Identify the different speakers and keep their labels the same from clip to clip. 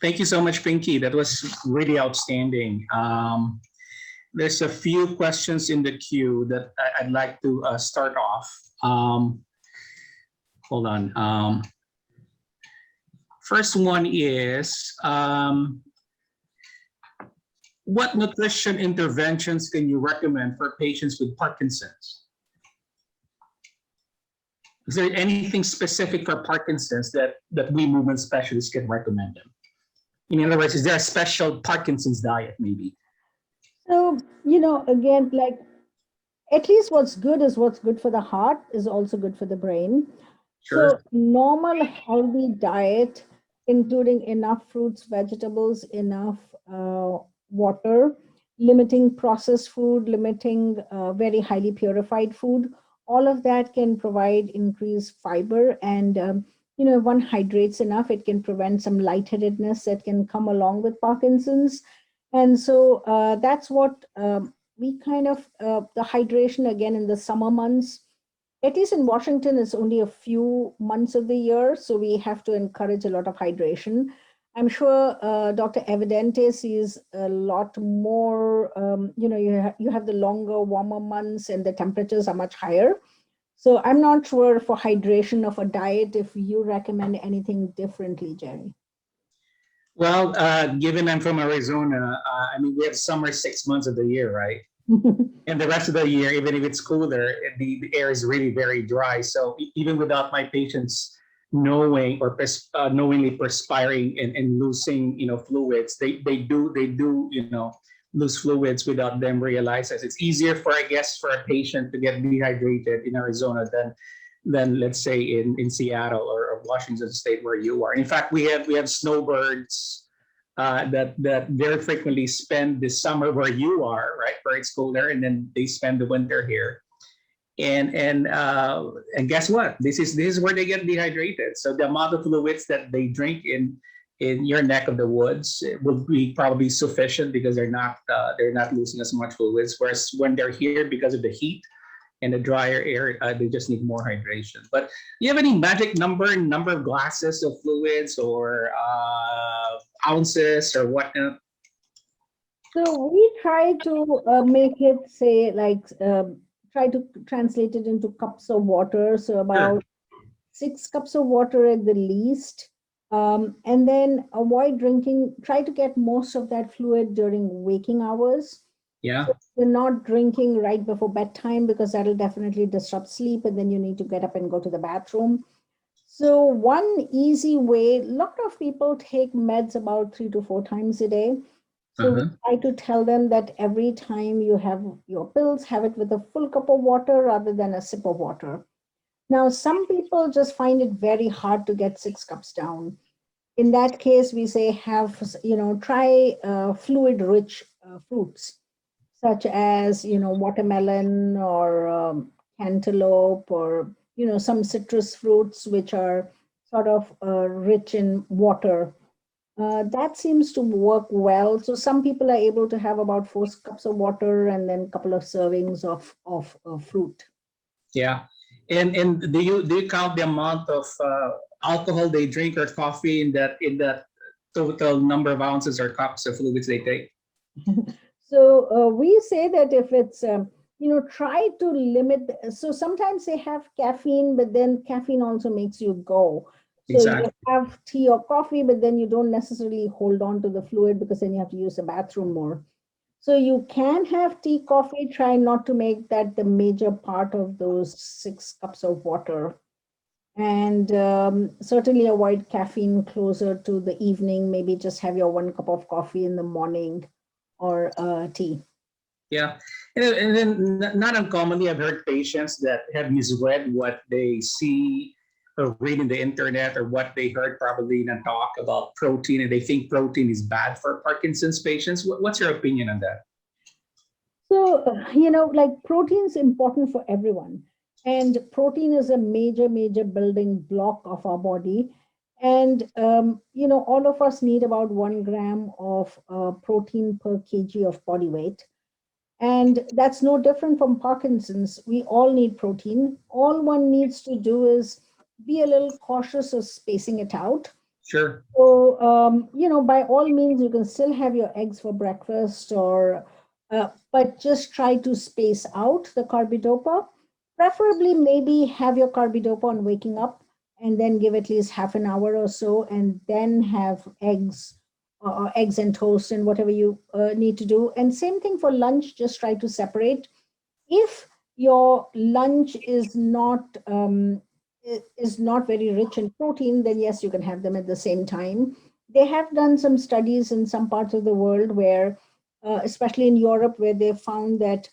Speaker 1: Thank you so much, Pinky. That was really outstanding. There's a few questions in the queue that I'd like to start off. Hold on. First one is, what nutrition interventions can you recommend for patients with Parkinson's? Is there anything specific for Parkinson's that we movement specialists can recommend them? In other words, is there a special Parkinson's diet maybe?
Speaker 2: So, again, like at least what's good is what's good for the heart is also good for the brain.
Speaker 1: Sure.
Speaker 2: So normal healthy diet, including enough fruits, vegetables, enough water, limiting processed food, limiting very highly purified food, all of that can provide increased fiber. And, if one hydrates enough, it can prevent some lightheadedness that can come along with Parkinson's. And so that's what we kind of, the hydration again in the summer months, at least in Washington, it's only a few months of the year, so we have to encourage a lot of hydration. I'm sure Dr. Evidente sees a lot more, you have the longer, warmer months and the temperatures are much higher. So I'm not sure for hydration of a diet if you recommend anything differently, Jerry.
Speaker 1: Well, given I'm from Arizona, we have summer 6 months of the year, right? And the rest of the year, even if it's cooler, the air is really very dry. So even without my patients knowing or knowingly perspiring and losing, fluids, they do lose fluids without them realizing. It's easier for a patient to get dehydrated in Arizona than let's say in Seattle or Washington State where you are. In fact, we have snowbirds that very frequently spend the summer where you are, right, where it's colder, and then they spend the winter here. And guess what? This is where they get dehydrated. So the amount of fluids that they drink in your neck of the woods will be probably sufficient because they're not losing as much fluids. Whereas when they're here because of the heat and the drier air, they just need more hydration. But do you have any magic number of glasses of fluids or ounces or whatnot?
Speaker 2: So we try to make it say like try to translate it into cups of water. So about 6 cups of water at the least. And then avoid drinking, try to get most of that fluid during waking hours.
Speaker 1: Yeah.
Speaker 2: So we're not drinking right before bedtime because that'll definitely disrupt sleep and then you need to get up and go to the bathroom. So one easy way, a lot of people take meds about 3 to 4 times a day. So we try to tell them that every time you have your pills, have it with a full cup of water rather than a sip of water. Now, some people just find it very hard to get 6 cups down. In that case, we say try fluid-rich fruits, such as, watermelon or cantaloupe or, some citrus fruits, which are sort of rich in water. That seems to work well. So some people are able to have about 4 cups of water and then a couple of servings of fruit.
Speaker 1: Yeah. And do you count the amount of alcohol they drink or coffee in that total number of ounces or cups of fluids they take?
Speaker 2: So we say that if it's try to limit. So sometimes they have caffeine, but then caffeine also makes you go. So
Speaker 1: Exactly.
Speaker 2: you have tea or coffee, but then you don't necessarily hold on to the fluid because then you have to use the bathroom more. So you can have tea, coffee, try not to make that the major part of those 6 cups of water. And certainly avoid caffeine closer to the evening. Maybe just have your 1 cup of coffee in the morning or tea.
Speaker 1: Yeah. And then not uncommonly, I've heard patients that have misread what they see or read in the internet or what they heard probably in a talk about protein, and they think protein is bad for Parkinson's patients. What's your opinion on that?
Speaker 2: So, like protein is important for everyone. And protein is a major, major building block of our body. And, all of us need about 1 gram of protein per kg of body weight. And that's no different from Parkinson's. We all need protein. All one needs to do is be a little cautious of spacing it out.
Speaker 1: Sure.
Speaker 2: So, by all means, you can still have your eggs for breakfast, but just try to space out the carbidopa. Preferably, maybe have your carbidopa on waking up and then give at least half an hour or so, and then have eggs and toast and whatever you need to do. And same thing for lunch, just try to separate. If your lunch is not very rich in protein, then yes, you can have them at the same time. They have done some studies in some parts of the world where, especially in Europe, where they found that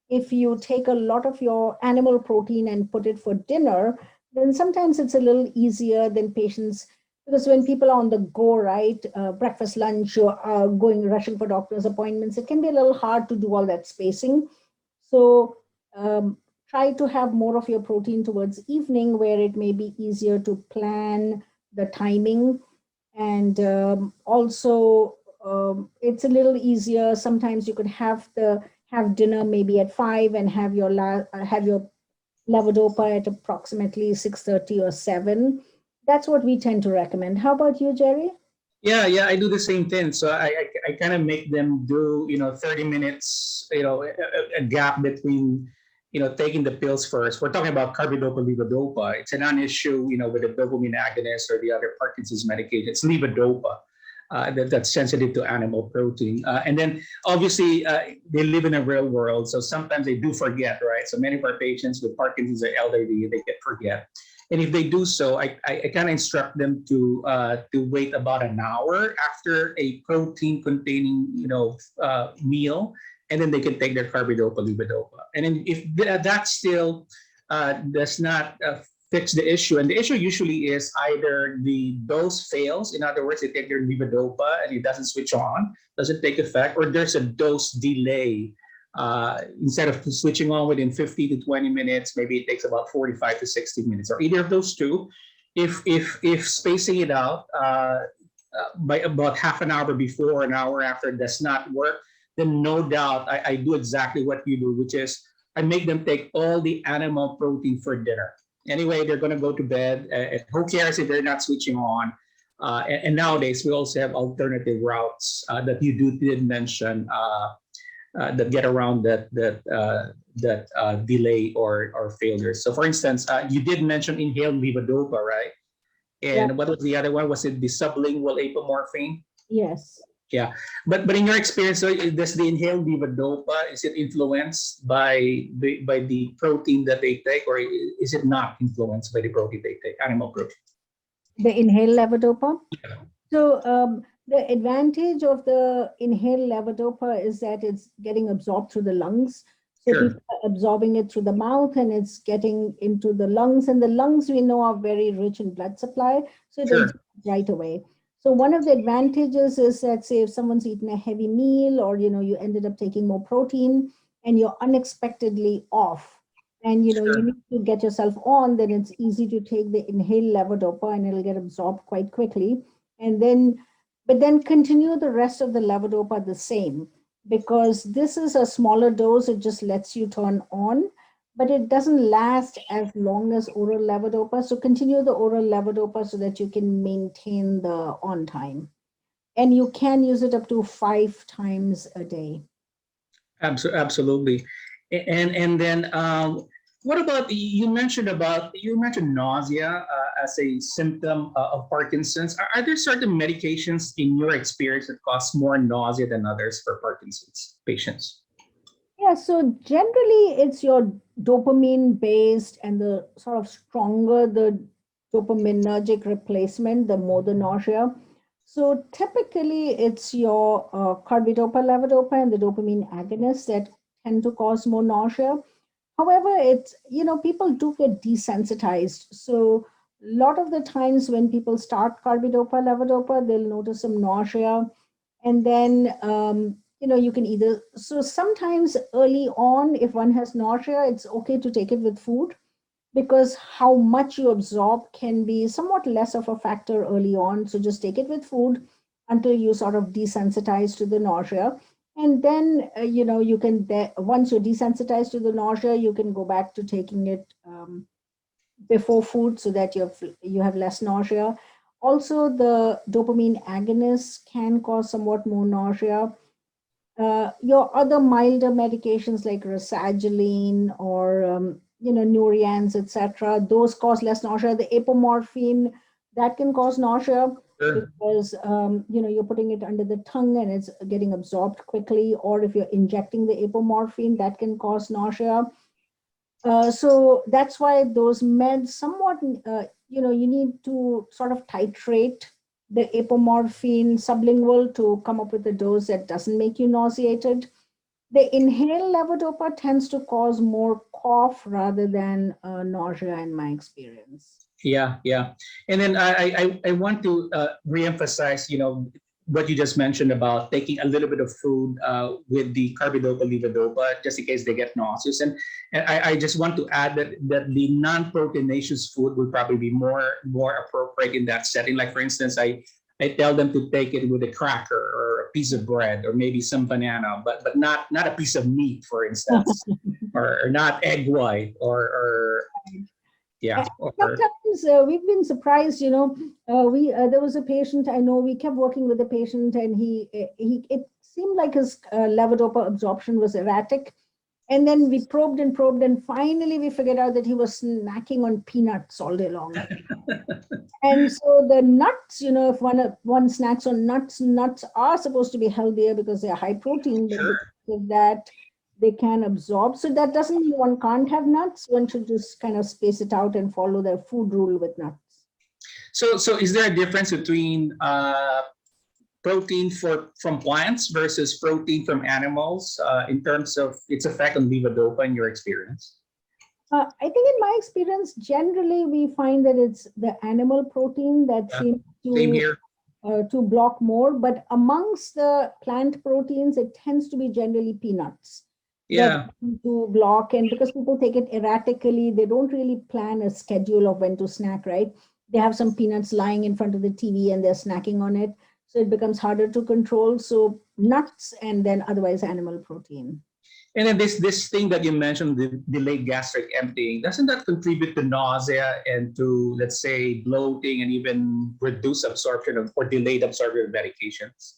Speaker 2: if you take a lot of your animal protein and put it for dinner, then sometimes it's a little easier than patients, because when people are on the go, right, breakfast, lunch, or going rushing for doctor's appointments, it can be a little hard to do all that spacing. So try to have more of your protein towards evening, where it may be easier to plan the timing. And also, it's a little easier. Sometimes you could have dinner maybe at 5 and have your levodopa at approximately 6:30 or 7. That's what we tend to recommend. How about you, Jerry?
Speaker 1: Yeah, yeah, I do the same thing. So I kind of make them do, 30 minutes, a gap between, taking the pills first. We're talking about carbidopa, levodopa. It's a non-issue, with the dopamine agonist or the other Parkinson's medication. It's levodopa. That's sensitive to animal protein. And then obviously they live in a real world. So sometimes they do forget, right? So many of our patients with Parkinson's are elderly, they can forget. And if they do so, I kind of instruct them to wait about an hour after a protein containing meal, and then they can take their carbidopa, levodopa. And then if that still does not fix the issue, and the issue usually is either the dose fails, in other words, they take their levodopa and it doesn't switch on, doesn't take effect, or there's a dose delay. Instead of switching on within 50 to 20 minutes, maybe it takes about 45 to 60 minutes, or either of those two. If spacing it out by about half an hour before, an hour after does not work, then no doubt I do exactly what you do, which is I make them take all the animal protein for dinner. Anyway, they're going to go to bed. And who cares if they're not switching on? And nowadays, we also have alternative routes that you did mention. That get around that delay or failure. So, for instance, you did mention inhaled levodopa, right?
Speaker 2: Yeah.
Speaker 1: And what was the other one? Was it the sublingual apomorphine?
Speaker 2: Yes.
Speaker 1: Yeah, but in your experience, so does the inhaled levodopa, is it influenced by the protein that they take, or is it not influenced by the protein they take, animal protein?
Speaker 2: The inhaled levodopa. So the advantage of the inhaled levodopa is that it's getting absorbed through the lungs. So
Speaker 1: Sure,
Speaker 2: people are absorbing it through the mouth and it's getting into the lungs. And the lungs we know are very rich in blood supply, so it absorbs
Speaker 1: sure,
Speaker 2: right away. So one of the advantages is that, say, if someone's eaten a heavy meal, or you ended up taking more protein and you're unexpectedly off, and you
Speaker 1: sure.
Speaker 2: need to get yourself on, then it's easy to take the inhaled levodopa and it'll get absorbed quite quickly. And then but then continue the rest of the levodopa the same, because this is a smaller dose. It just lets you turn on, but it doesn't last as long as oral levodopa. So continue the oral levodopa so that you can maintain the on time, and you can use it up to 5 times a day.
Speaker 1: Absolutely. And then what about you mentioned nausea as a symptom of Parkinson's. Are there certain medications in your experience that cause more nausea than others for Parkinson's patients?
Speaker 2: Yeah, so generally it's your dopamine based, and the sort of stronger the dopaminergic replacement, the more the nausea. So typically it's your carbidopa, levodopa, and the dopamine agonists that tend to cause more nausea. However, people do get desensitized. So a lot of the times when people start carbidopa, levodopa, they'll notice some nausea. And then, you can either, so sometimes early on, if one has nausea, it's okay to take it with food, because how much you absorb can be somewhat less of a factor early on. So just take it with food until you sort of desensitize to the nausea. And then, you can, once you're desensitized to the nausea, you can go back to taking it before food so that you have less nausea. Also, the dopamine agonists can cause somewhat more nausea. Your other milder medications like rasagiline or Nurians, etc., those cause less nausea. The apomorphine, that can cause nausea
Speaker 1: Sure.
Speaker 2: because you're putting it under the tongue and it's getting absorbed quickly, or if you're injecting the apomorphine, that can cause nausea. So that's why those meds somewhat, you need to sort of titrate the apomorphine sublingual to come up with a dose that doesn't make you nauseated. The inhaled levodopa tends to cause more cough rather than nausea in my experience.
Speaker 1: Yeah, yeah. And then I want to reemphasize, what you just mentioned about taking a little bit of food with the carbidopa, levodopa, just in case they get nauseous. And I just want to add that the non-proteinaceous food will probably be more appropriate in that setting. Like for instance, I tell them to take it with a cracker or a piece of bread or maybe some banana, but not a piece of meat, for instance, or not egg white or yeah, or
Speaker 2: Sometimes we've been surprised, we there was a patient I know, we kept working with the patient and he it seemed like his levodopa absorption was erratic. And then we probed and probed, and finally we figured out that he was snacking on peanuts all day long. And so the nuts, if one snacks on nuts, nuts are supposed to be healthier because they're high protein, but
Speaker 1: sure.
Speaker 2: because of that they can absorb. So that doesn't mean one can't have nuts. One should just kind of space it out and follow their food rule with nuts.
Speaker 1: So is there a difference between protein from plants versus protein from animals in terms of its effect on levodopa in your experience?
Speaker 2: I think in my experience, generally we find that it's the animal protein that
Speaker 1: Yeah,
Speaker 2: seems
Speaker 1: same here.
Speaker 2: to block more, but amongst the plant proteins, it tends to be generally peanuts that
Speaker 1: Yeah,
Speaker 2: tend to block. And because people take it erratically, they don't really plan a schedule of when to snack, right? They have some peanuts lying in front of the TV and they're snacking on it. So it becomes harder to control. So nuts and then otherwise animal protein.
Speaker 1: and then this thing that you mentioned, the delayed gastric emptying, doesn't that contribute to nausea and to, let's say, bloating and even reduced absorption of or delayed absorption of medications?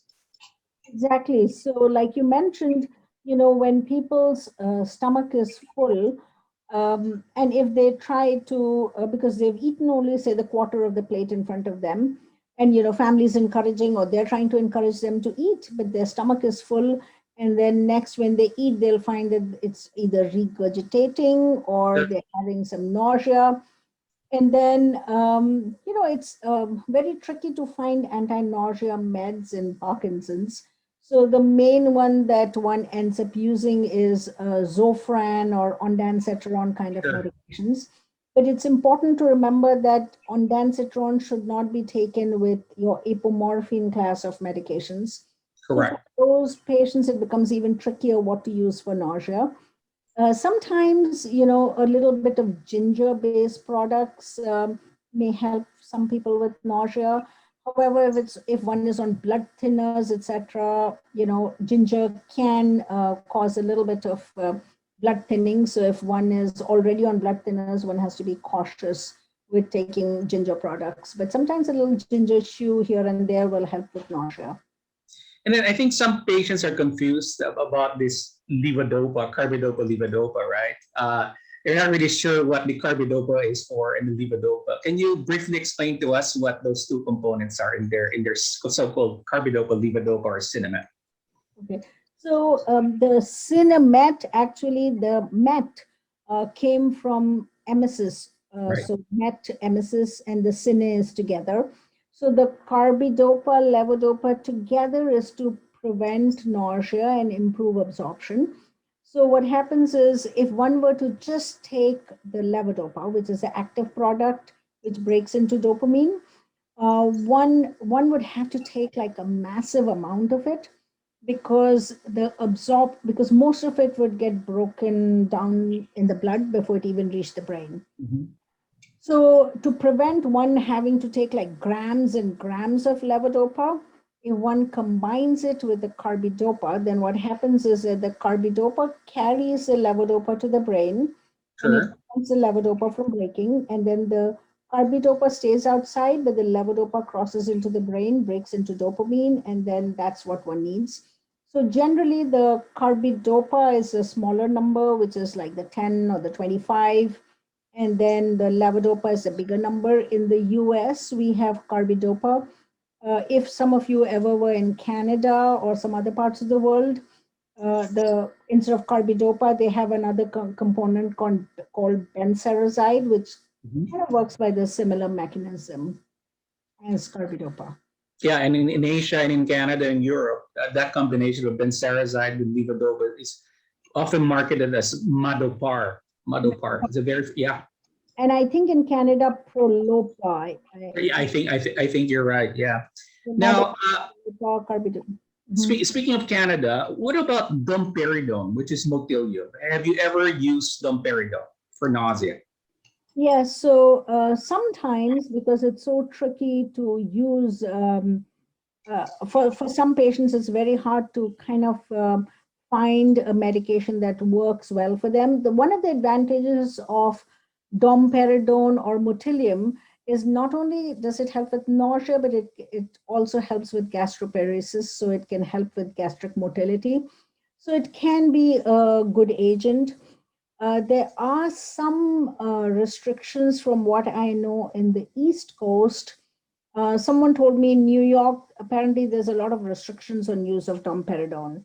Speaker 2: Exactly. So, like you mentioned, when people's stomach is full, and if they try to, because they've eaten only, say, the quarter of the plate in front of them, and family's encouraging or they're trying to encourage them to eat, but their stomach is full, and then next when they eat, they'll find that it's either regurgitating or
Speaker 1: Sure.
Speaker 2: they're having some nausea. And then, it's very tricky to find anti-nausea meds in Parkinson's. So the main one that one ends up using is Zofran or ondansetron kind of
Speaker 1: Sure.
Speaker 2: medications. But it's important to remember that ondansetron should not be taken with your apomorphine class of medications. So for
Speaker 1: Correct.
Speaker 2: those patients, it becomes even trickier what to use for nausea. Sometimes, a little bit of ginger-based products may help some people with nausea. However, if one is on blood thinners, etc., ginger can cause a little bit of blood thinning. So if one is already on blood thinners, one has to be cautious with taking ginger products. But sometimes a little ginger chew here and there will help with nausea.
Speaker 1: And then I think some patients are confused about this levodopa, carbidopa, levodopa, right? They're not really sure what the carbidopa is for and the levodopa. Can you briefly explain to us what those two components are in their so-called carbidopa, levodopa, or cinnamon?
Speaker 2: Okay. So the Cinemet, actually, the Met came from emesis.
Speaker 1: Right.
Speaker 2: So Met, emesis, and the Cine is together. So the carbidopa, levodopa together is to prevent nausea and improve absorption. So what happens is if one were to just take the levodopa, which is the active product which breaks into dopamine, one would have to take like a massive amount of it because most of it would get broken down in the blood before it even reached the brain.
Speaker 1: Mhm.
Speaker 2: So to prevent one having to take like grams and grams of levodopa, if one combines it with the carbidopa, then what happens is that the carbidopa carries the levodopa to the brain and it
Speaker 1: Sure.
Speaker 2: prevents the levodopa from breaking, and then the Carbidopa stays outside, but the levodopa crosses into the brain, breaks into dopamine, and then that's what one needs. So generally, the carbidopa is a smaller number, which is like the 10 or the 25, and then the levodopa is a bigger number. In the US, we have carbidopa. If some of you ever were in Canada or some other parts of the world, instead of carbidopa, they have another component called benserazide, which kind of works by the similar mechanism as carbidopa.
Speaker 1: Yeah, and in Asia and in Canada and Europe, that combination of benserazide with levodopa is often marketed as Madopar. Madopar. It's a very, yeah.
Speaker 2: And I think in Canada, Prolopa.
Speaker 1: I think you're right. Yeah.
Speaker 2: So
Speaker 1: Now,
Speaker 2: Madopar, carbidopa.
Speaker 1: speaking of Canada, what about Domperidone, which is Motilium? Have you ever used Domperidone for nausea?
Speaker 2: Yes, so sometimes because it's so tricky to use, for some patients, it's very hard to kind of find a medication that works well for them. One of the advantages of domperidone or motilium is not only does it help with nausea, but it also helps with gastroparesis, so it can help with gastric motility. So it can be a good agent. There are some restrictions from what I know in the East Coast. Someone told me in New York, apparently there's a lot of restrictions on use of domperidone.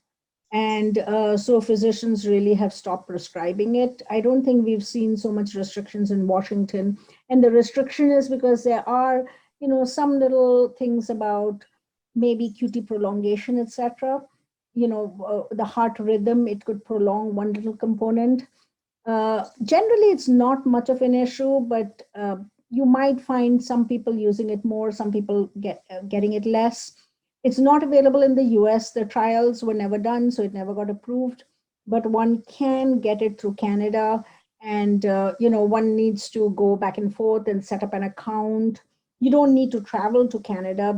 Speaker 2: And so physicians really have stopped prescribing it. I don't think we've seen so much restrictions in Washington. And the restriction is because there are, some little things about maybe QT prolongation, etc. The heart rhythm, it could prolong one little component. Generally, it's not much of an issue, but you might find some people using it more, some people getting it less. It's not available in the US. The trials were never done, so it never got approved. But one can get it through Canada, and one needs to go back and forth and set up an account. You don't need to travel to Canada,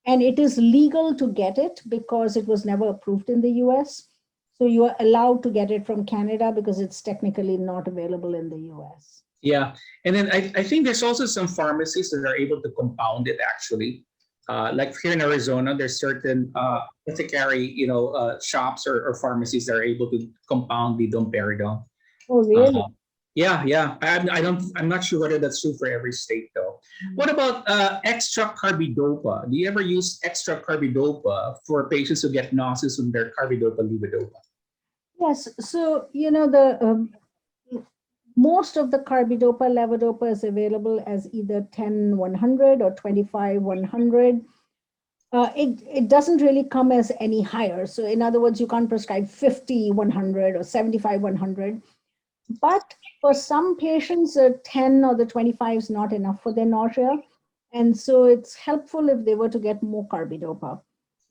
Speaker 2: and it is legal to get it because it was never approved in the US. So you are allowed to get it from Canada because it's technically not available in the US.
Speaker 1: Yeah, and then I think there's also some pharmacies that are able to compound it actually. Like here in Arizona, there's certain apothecary, shops or pharmacies that are able to compound the domperidone.
Speaker 2: Oh, really?
Speaker 1: Yeah. I'm not sure whether that's true for every state though. What about extra carbidopa? Do you ever use extra carbidopa for patients who get nauseous with their carbidopa levodopa?
Speaker 2: Yes. So most of the carbidopa levodopa is available as either 10-100 or 25-100. It doesn't really come as any higher. So in other words, you can't prescribe 50-100 or 75-100. But for some patients, 10 or the 25 is not enough for their nausea. And so it's helpful if they were to get more carbidopa.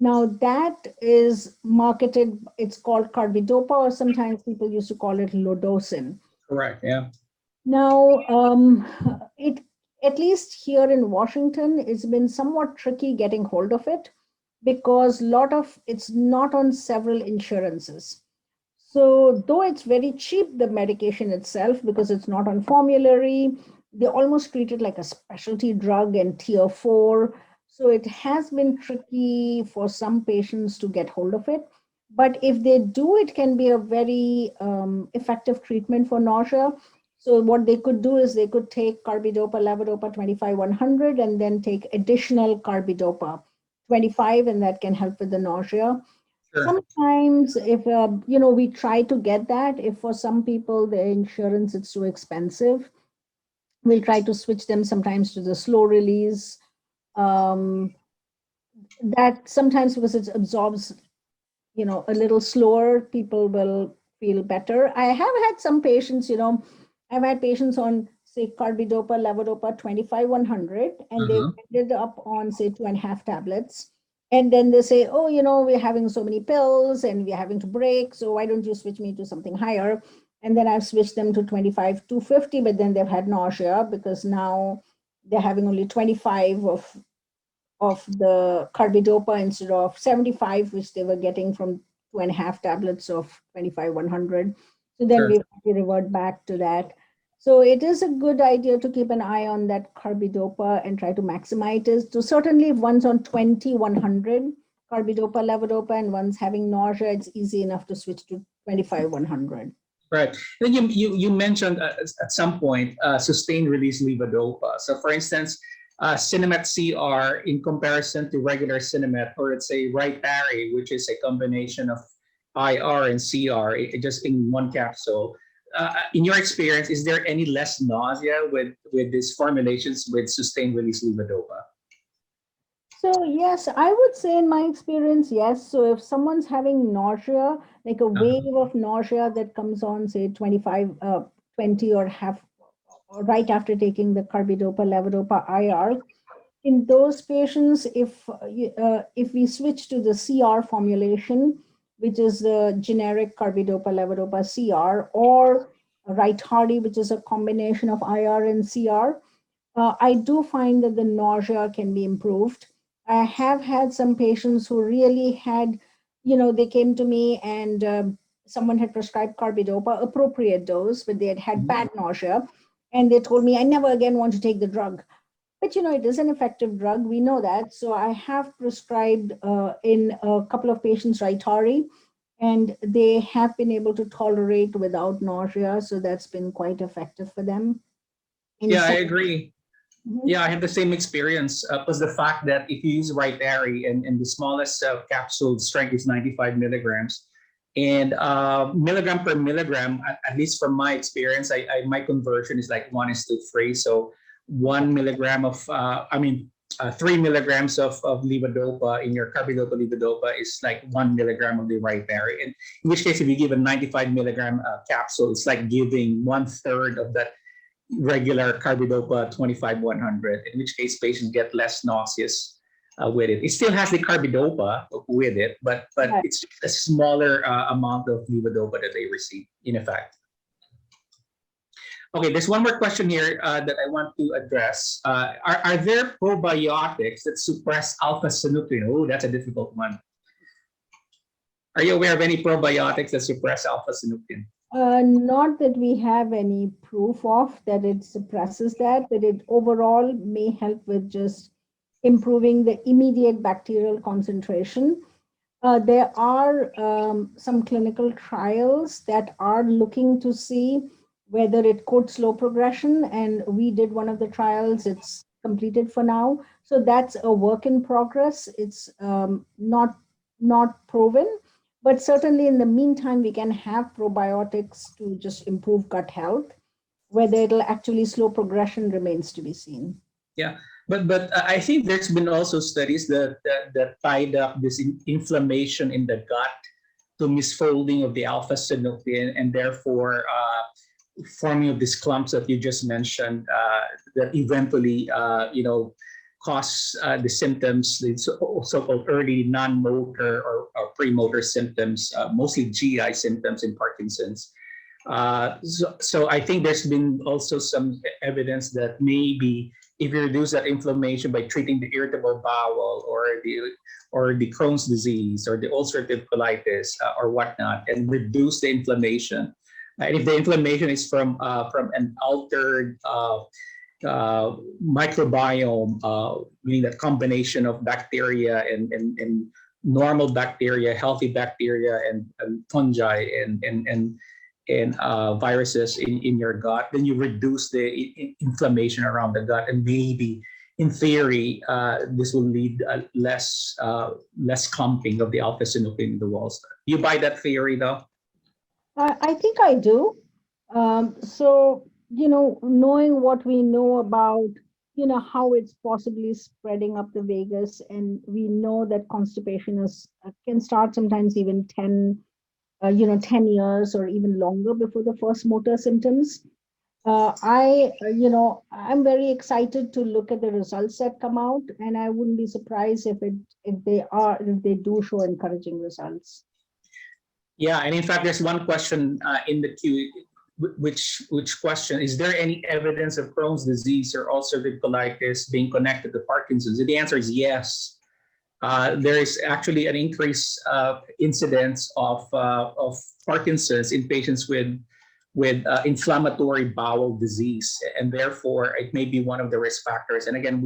Speaker 2: Now that is marketed, it's called carbidopa, or sometimes people used to call it lodocin.
Speaker 1: Correct, yeah.
Speaker 2: Now, it at least here in Washington, it's been somewhat tricky getting hold of it because it's not on several insurances. So though it's very cheap, the medication itself, because it's not on formulary, they almost treat it like a specialty drug and tier 4. So it has been tricky for some patients to get hold of it. But if they do, it can be a very effective treatment for nausea. So what they could do is they could take carbidopa, levodopa 25-100 and then take additional carbidopa 25, and that can help with the nausea. Sure. Sometimes if, we try to get that, if for some people the insurance is too expensive, we'll try to switch them sometimes to the slow release. That sometimes because it absorbs, a little slower, people will feel better. I have had some patients, I've had patients on, say, carbidopa, levodopa 25-100, and they've ended up on, say, 2.5 tablets. And then they say, oh, we're having so many pills and we're having to break. So why don't you switch me to something higher? And then I've switched them to 25-50, but then they've had nausea because now they're having only 25 of the carbidopa instead of 75, which they were getting from 2.5 tablets of 25-100. So then we have to revert back to that. So it is a good idea to keep an eye on that carbidopa and try to maximize it. So certainly if one's on 20, 100 carbidopa, levodopa, and one's having nausea, it's easy enough to switch to 25, 100.
Speaker 1: Right. Then you mentioned at some point sustained release levodopa. So for instance, Cinemet CR in comparison to regular Cinemet, or let's say Rytary, which is a combination of IR and CR, just in one capsule. In your experience, is there any less nausea with these formulations with sustained release levodopa?
Speaker 2: So yes, I would say in my experience, yes. So if someone's having nausea, like a wave of nausea that comes on, say 25, 20 or half, or right after taking the carbidopa, levodopa, IR, in those patients, if we switch to the CR formulation, which is the generic carbidopa, levodopa, CR, or Rytary, which is a combination of IR and CR, I do find that the nausea can be improved. I have had some patients who really had, they came to me and someone had prescribed carbidopa, appropriate dose, but they had had bad nausea. And they told me, I never again want to take the drug. But it is an effective drug. We know that. So I have prescribed in a couple of patients Rytary, and they have been able to tolerate without nausea. So that's been quite effective for them.
Speaker 1: Yeah, I agree.
Speaker 2: Mhm.
Speaker 1: Yeah, I have the same experience. Plus the fact that if you use Rytary and the smallest capsule strength is 95 milligrams, and milligram per milligram, at least from my experience, my conversion is like 1:3. So 1 milligram of, 3 milligrams of levodopa in your carbidopa levodopa is like 1 milligram of the Rytary. And in which case, if you give a 95 milligram capsule, it's like giving 1/3 of that regular carbidopa 25-100, in which case patients get less nauseous with it. It still has the carbidopa with it, but
Speaker 2: Right.
Speaker 1: it's a smaller amount of levodopa that they receive, in effect. Okay, there's one more question here that I want to address. Are there probiotics that suppress alpha-synuclein? Oh, that's a difficult one. Are you aware of any probiotics that suppress alpha-synuclein?
Speaker 2: Not that we have any proof of that it suppresses that, but it overall may help with just improving the immediate bacterial concentration. There are some clinical trials that are looking to see whether it could slow progression, and we did one of the trials. It's completed for now, so that's a work in progress. It's not proven, but certainly in the meantime, we can have probiotics to just improve gut health. Whether it'll actually slow progression remains to be seen.
Speaker 1: Yeah, but I think there's been also studies that tied up this inflammation in the gut to misfolding of the alpha-synuclein, and therefore forming of these clumps that you just mentioned that eventually cause the symptoms, the so-called early non-motor or pre-motor symptoms, mostly GI symptoms in Parkinson's. So I think there's been also some evidence that maybe if you reduce that inflammation by treating the irritable bowel or the Crohn's disease or the ulcerative colitis or whatnot, and reduce the inflammation. And if the inflammation is from an altered microbiome, meaning that combination of bacteria and normal bacteria, healthy bacteria, and fungi and viruses in your gut, then you reduce the inflammation around the gut, and maybe, in theory, this will lead less clumping of the alpha-synuclein in the walls. You buy that theory, though?
Speaker 2: I think I do. So, knowing what we know about, how it's possibly spreading up the vagus, and we know that constipation can start sometimes even 10 years or even longer before the first motor symptoms. I'm very excited to look at the results that come out, and I wouldn't be surprised if they do show encouraging results.
Speaker 1: Yeah, and in fact, there's one question in the queue. Which question, is there any evidence of Crohn's disease or ulcerative colitis being connected to Parkinson's? And the answer is yes. There is actually an increased incidence of Parkinson's in patients with with inflammatory bowel disease, and therefore it may be one of the risk factors. And again,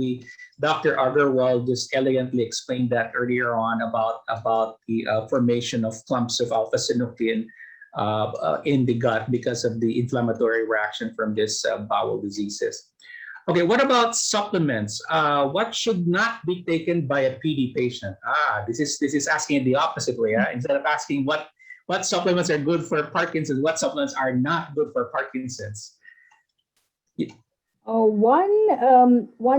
Speaker 1: Dr. Agarwal just elegantly explained that earlier on about the formation of clumps of alpha-synuclein in the gut because of the inflammatory reaction from this bowel diseases. Okay, what about supplements? What should not be taken by a PD patient? This is asking it the opposite way. Instead of asking what supplements are good for Parkinson's, what supplements are not good for Parkinson's?
Speaker 2: One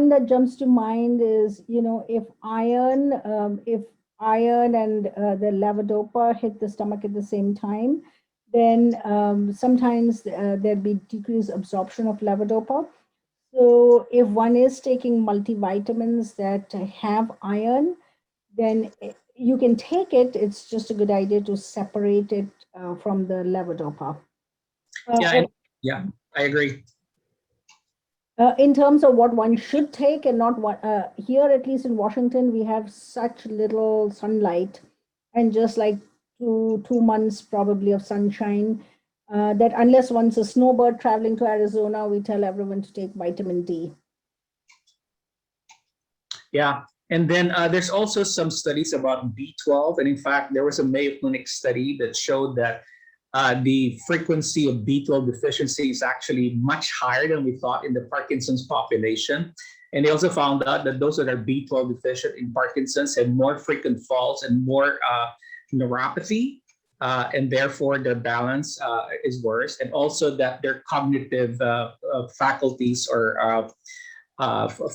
Speaker 2: that jumps to mind is, if iron and the levodopa hit the stomach at the same time, then sometimes there'd be decreased absorption of levodopa. So if one is taking multivitamins that have iron, then you can take it. It's just a good idea to separate it from the levodopa.
Speaker 1: Yeah, I agree.
Speaker 2: In terms of what one should take and not what, here, at least in Washington, we have such little sunlight and just like two months probably of sunshine, that unless one's a snowbird traveling to Arizona, we tell everyone to take vitamin D.
Speaker 1: Yeah, and then there's also some studies about B12. And in fact, there was a Mayo Clinic study that showed that the frequency of B12 deficiency is actually much higher than we thought in the Parkinson's population. And they also found out that those that are B12 deficient in Parkinson's have more frequent falls and more neuropathy, and therefore their balance is worse. And also that their cognitive faculties or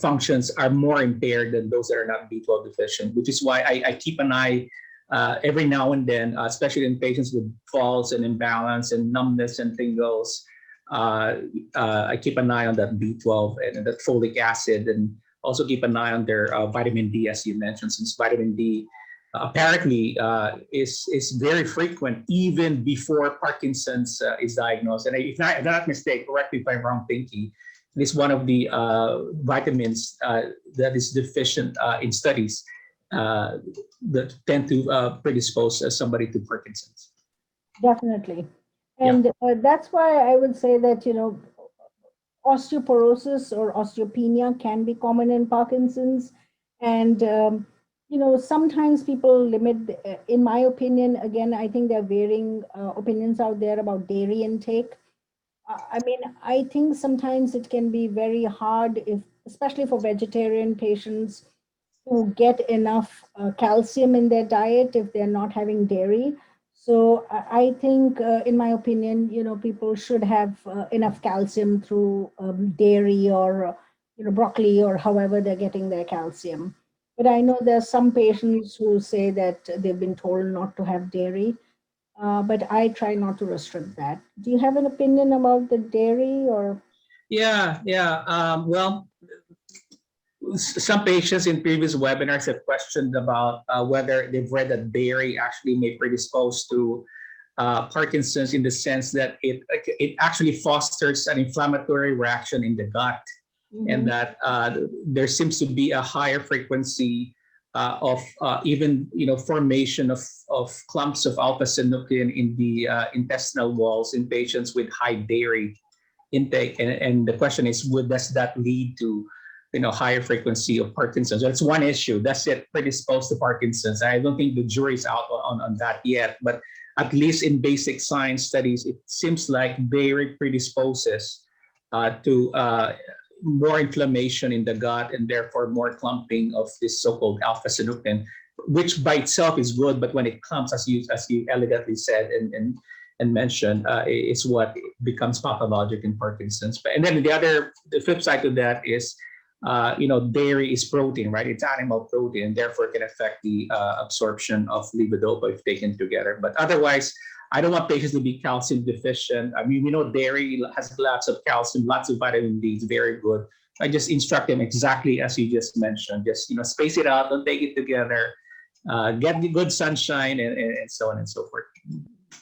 Speaker 1: functions are more impaired than those that are not B12 deficient, which is why I keep an eye every now and then, especially in patients with falls and imbalance and numbness and tingles. I keep an eye on that B12 and that folic acid, and also keep an eye on their vitamin D, as you mentioned, since vitamin D apparently is very frequent even before Parkinson's is diagnosed. And if I'm not mistaken, correct me if I'm wrong, Pinky, it is one of the vitamins that is deficient in studies that tend to predispose somebody to Parkinson's.
Speaker 2: Definitely. And that's why I would say that, osteoporosis or osteopenia can be common in Parkinson's. And, sometimes people limit, in my opinion, again, I think there are varying opinions out there about dairy intake. I think sometimes it can be very hard, especially for vegetarian patients, to get enough calcium in their diet if they're not having dairy. So I think, in my opinion, people should have enough calcium through dairy or, broccoli or however they're getting their calcium. But I know there are some patients who say that they've been told not to have dairy. But I try not to restrict that. Do you have an opinion about the dairy or?
Speaker 1: Yeah. Well, some patients in previous webinars have questioned about whether they've read that dairy actually may predispose to Parkinson's, in the sense that it actually fosters an inflammatory reaction in the gut, and that there seems to be a higher frequency of even formation of clumps of alpha-synuclein in the intestinal walls in patients with high dairy intake. And the question is, does that lead to higher frequency of Parkinson's? That's one issue. Does it predispose to Parkinson's? I don't think the jury's out on that yet, but at least in basic science studies, it seems like dairy predisposes to more inflammation in the gut, and therefore more clumping of this so-called alpha-synuclein, which by itself is good, but when it clumps, as you elegantly said and mentioned, is what becomes pathologic in Parkinson's. And then the flip side to that is, dairy is protein, right? It's animal protein, and therefore it can affect the absorption of levodopa if taken together. But otherwise, I don't want patients to be calcium deficient. I mean, we know dairy has lots of calcium, lots of vitamin D. It's very good. I just instruct them exactly as you just mentioned. Just space it out, don't take it together. Get the good sunshine, and so on and so forth.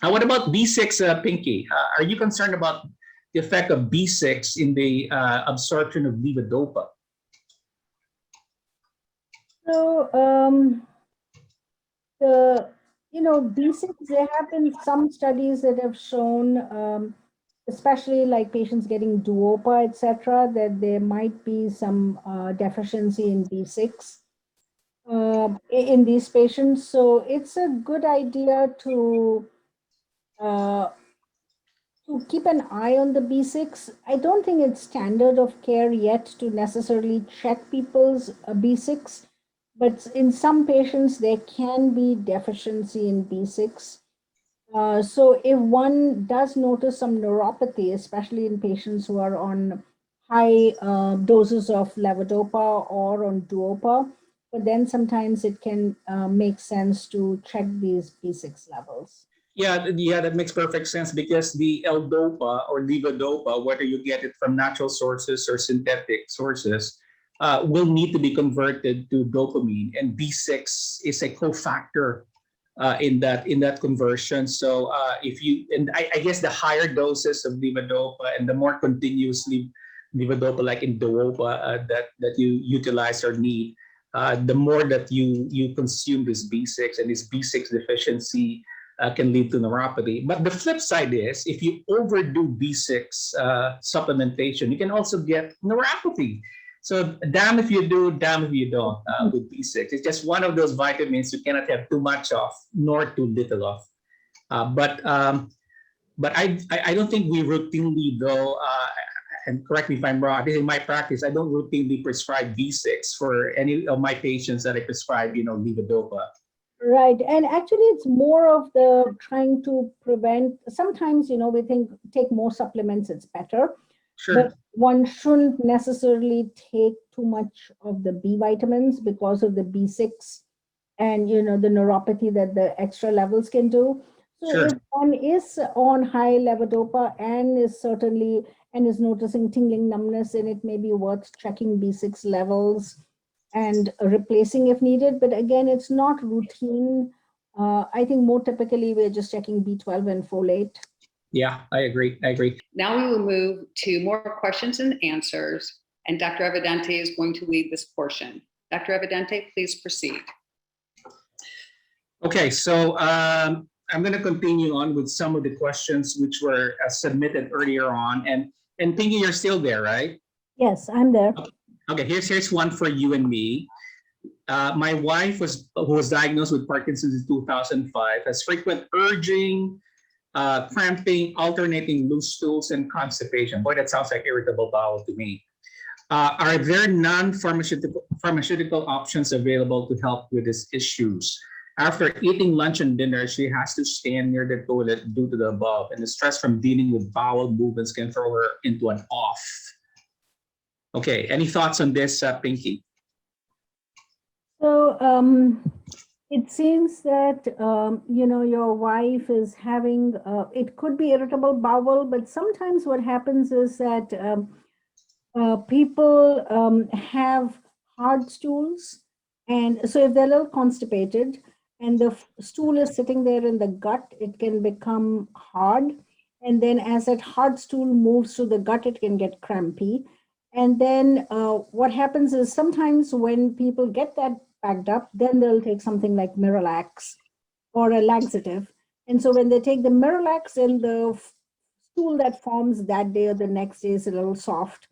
Speaker 1: What about B6, Pinky? Are you concerned about the effect of B6 in the absorption of levodopa?
Speaker 2: So B6, there have been some studies that have shown especially like patients getting duopa, etc., that there might be some deficiency in B6 in these patients. So it's a good idea uh, to keep an eye on the B6. I don't think it's standard of care yet to necessarily check people's B6, but in some patients there can be deficiency in B6. So if one does notice some neuropathy, especially in patients who are on high doses of levodopa or on duopa, but then sometimes it can make sense to check these B6 levels.
Speaker 1: Yeah, that makes perfect sense because the L-Dopa or levodopa, whether you get it from natural sources or synthetic sources, will need to be converted to dopamine, and B6 is a cofactor in that conversion. So if you and I guess the higher doses of levodopa and the more continuously levodopa, like in duopa, that you utilize or need, the more that you consume this B6, and this B6 deficiency can lead to neuropathy. But the flip side is, if you overdo B6 supplementation, you can also get neuropathy. So damn if you do, damn if you don't with B6. It's just one of those vitamins you cannot have too much of, nor too little of. But I don't think we routinely though. And correct me if I'm wrong. I think in my practice, I don't routinely prescribe B6 for any of my patients that I prescribe, levodopa.
Speaker 2: Right. And actually, it's more of the trying to prevent. Sometimes, we think take more supplements, it's better, but
Speaker 1: Sure,
Speaker 2: one shouldn't necessarily take too much of the B vitamins because of the B6 and, the neuropathy that the extra levels can do. So
Speaker 1: sure.
Speaker 2: if one is on high levodopa and is noticing tingling numbness, then it may be worth checking B6 levels and replacing if needed. But again, it's not routine. I think more typically we're just checking B12 and folate.
Speaker 1: Yeah, I agree. I agree.
Speaker 3: Now we will move to more questions and answers, and Dr. Evidente is going to lead this portion. Dr. Evidente, please proceed.
Speaker 1: Okay, so I'm going to continue on with some of the questions which were submitted earlier on, and Pinky, you're still there, right?
Speaker 2: Yes, I'm there.
Speaker 1: Okay, here's one for you and me. My wife who was diagnosed with Parkinson's in 2005, has frequent urging, cramping, alternating loose stools, and constipation. Boy, that sounds like irritable bowel to me. Are there non-pharmaceutical options available to help with these issues? After eating lunch and dinner, she has to stand near the toilet due to the above, and the stress from dealing with bowel movements can throw her into an off. Okay, any thoughts on this, Pinky?
Speaker 2: So it seems that your wife is having. It could be irritable bowel, but sometimes what happens is that people have hard stools, and so if they're a little constipated and the stool is sitting there in the gut, it can become hard, and then as that hard stool moves through the gut, it can get crampy. And then what happens is sometimes when people get that backed up, then they'll take something like Miralax or a laxative. And so when they take the Miralax, then the stool that forms that day or the next day is a little soft.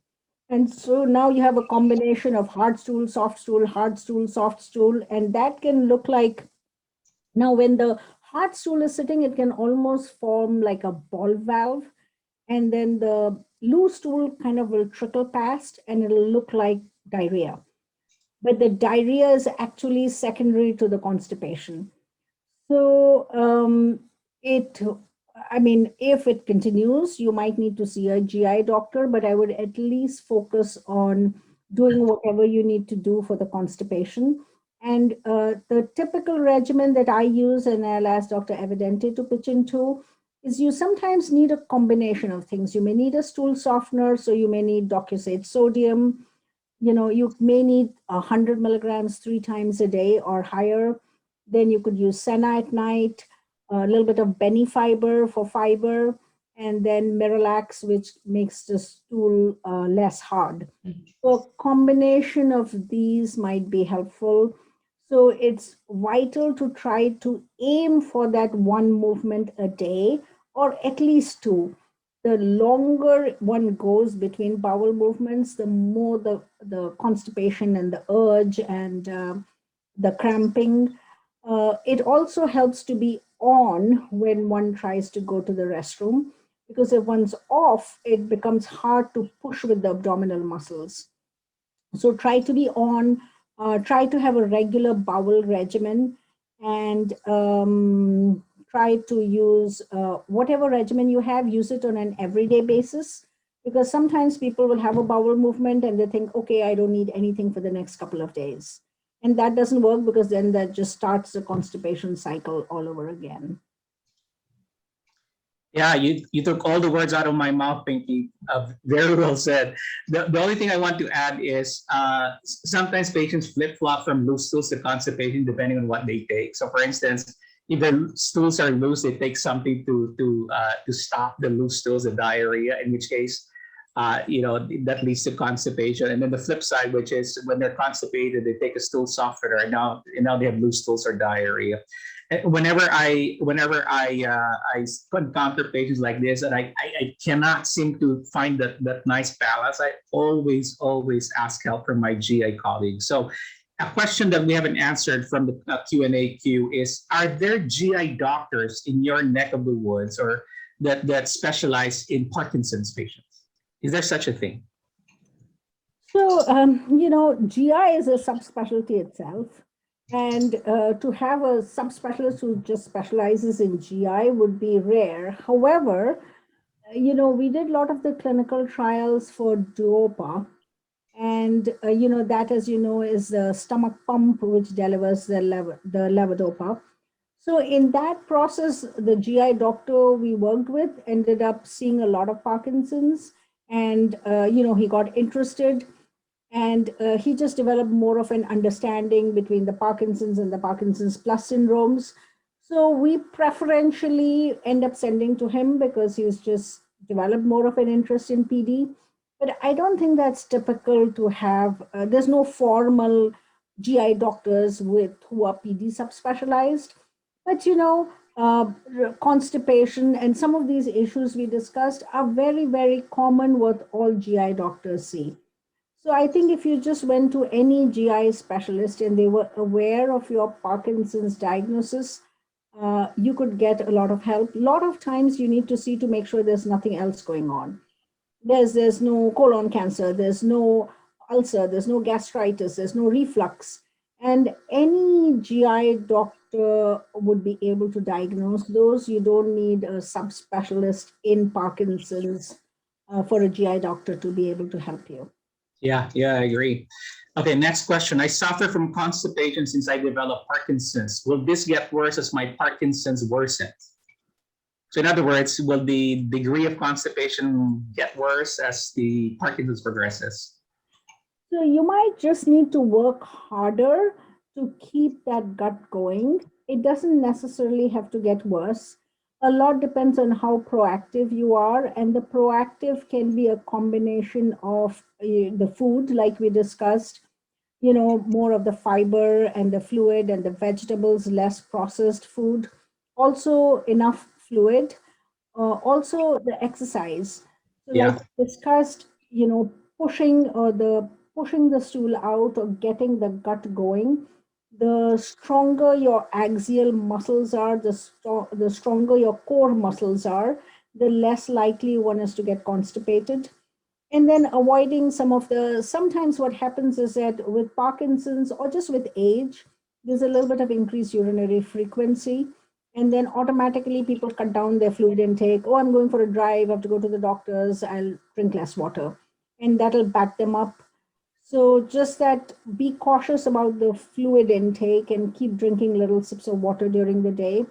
Speaker 2: And so now you have a combination of hard stool, soft stool, hard stool, soft stool, and that can look like, now when the hard stool is sitting, it can almost form like a ball valve. And then the loose stool kind of will trickle past and it'll look like diarrhea. But the diarrhea is actually secondary to the constipation. So if it continues, you might need to see a GI doctor, but I would at least focus on doing whatever you need to do for the constipation. And the typical regimen that I use, and I'll ask Dr. Evidente to pitch into, is you sometimes need a combination of things. You may need a stool softener, so you may need docusate sodium. You may need 100 milligrams 3 times a day or higher. Then you could use senna at night, a little bit of Benifiber for fiber, and then Miralax, which makes the stool less hard. So a combination of these might be helpful. So it's vital to try to aim for that one movement a day, or at least two. the longer one goes between bowel movements, the more the constipation and the urge and the cramping. It also helps to be on when one tries to go to the restroom, because if one's off, it becomes hard to push with the abdominal muscles. So try to be on, try to have a regular bowel regimen, and try to use whatever regimen you have, use it on an everyday basis. Because sometimes people will have a bowel movement and they think, okay, I don't need anything for the next couple of days. And that doesn't work, because then that just starts the constipation cycle all over again.
Speaker 1: Yeah, you took all the words out of my mouth, Pinky. Very well said. The only thing I want to add is sometimes patients flip-flop from loose stools to constipation depending on what they take. So for instance, if the stools are loose, they take something to stop the loose stools, the diarrhea, in which case, that leads to constipation. And then the flip side, which is when they're constipated, they take a stool softener, and now they have loose stools or diarrhea. Whenever I encounter patients like this, and I cannot seem to find that nice balance, I always ask help from my GI colleagues. So a question that we haven't answered from the Q&A queue is, are there GI doctors in your neck of the woods or that specialize in Parkinson's patients? Is there such a thing?
Speaker 2: So, GI is a subspecialty itself. And to have a subspecialist who just specializes in GI would be rare. However, we did a lot of the clinical trials for Duopa. And, that, as you know, is the stomach pump which delivers the Levodopa. So in that process, the GI doctor we worked with ended up seeing a lot of Parkinson's. And, he got interested. And he just developed more of an understanding between the Parkinson's and the Parkinson's plus syndromes. So we preferentially end up sending to him because he's just developed more of an interest in PD. But I don't think that's typical to have. There's no formal GI doctors who are PD subspecialized. But constipation and some of these issues we discussed are very, very common what all GI doctors see. So I think if you just went to any GI specialist and they were aware of your Parkinson's diagnosis, you could get a lot of help. A lot of times you need to see to make sure there's nothing else going on. There's no colon cancer, there's no ulcer, there's no gastritis, there's no reflux. And any GI doctor would be able to diagnose those. You don't need a subspecialist in Parkinson's for a GI doctor to be able to help you.
Speaker 1: Yeah, I agree. Okay, next question. I suffer from constipation since I developed Parkinson's. Will this get worse as my Parkinson's worsens? So in other words, will the degree of constipation get worse as the Parkinson's progresses?
Speaker 2: So you might just need to work harder to keep that gut going. It doesn't necessarily have to get worse. A lot depends on how proactive you are, and the proactive can be a combination of the food, like we discussed, more of the fiber and the fluid and the vegetables, less processed food, also enough fluid, also the exercise. So like discussed, pushing the stool out or getting the gut going. The stronger your axial muscles are, the stronger your core muscles are, the less likely one is to get constipated. And then avoiding sometimes what happens is that with Parkinson's or just with age, there's a little bit of increased urinary frequency. And then automatically people cut down their fluid intake. Oh, I'm going for a drive, I have to go to the doctor's, I'll drink less water. And that'll back them up. So just that, be cautious about the fluid intake and keep drinking little sips of water during the day.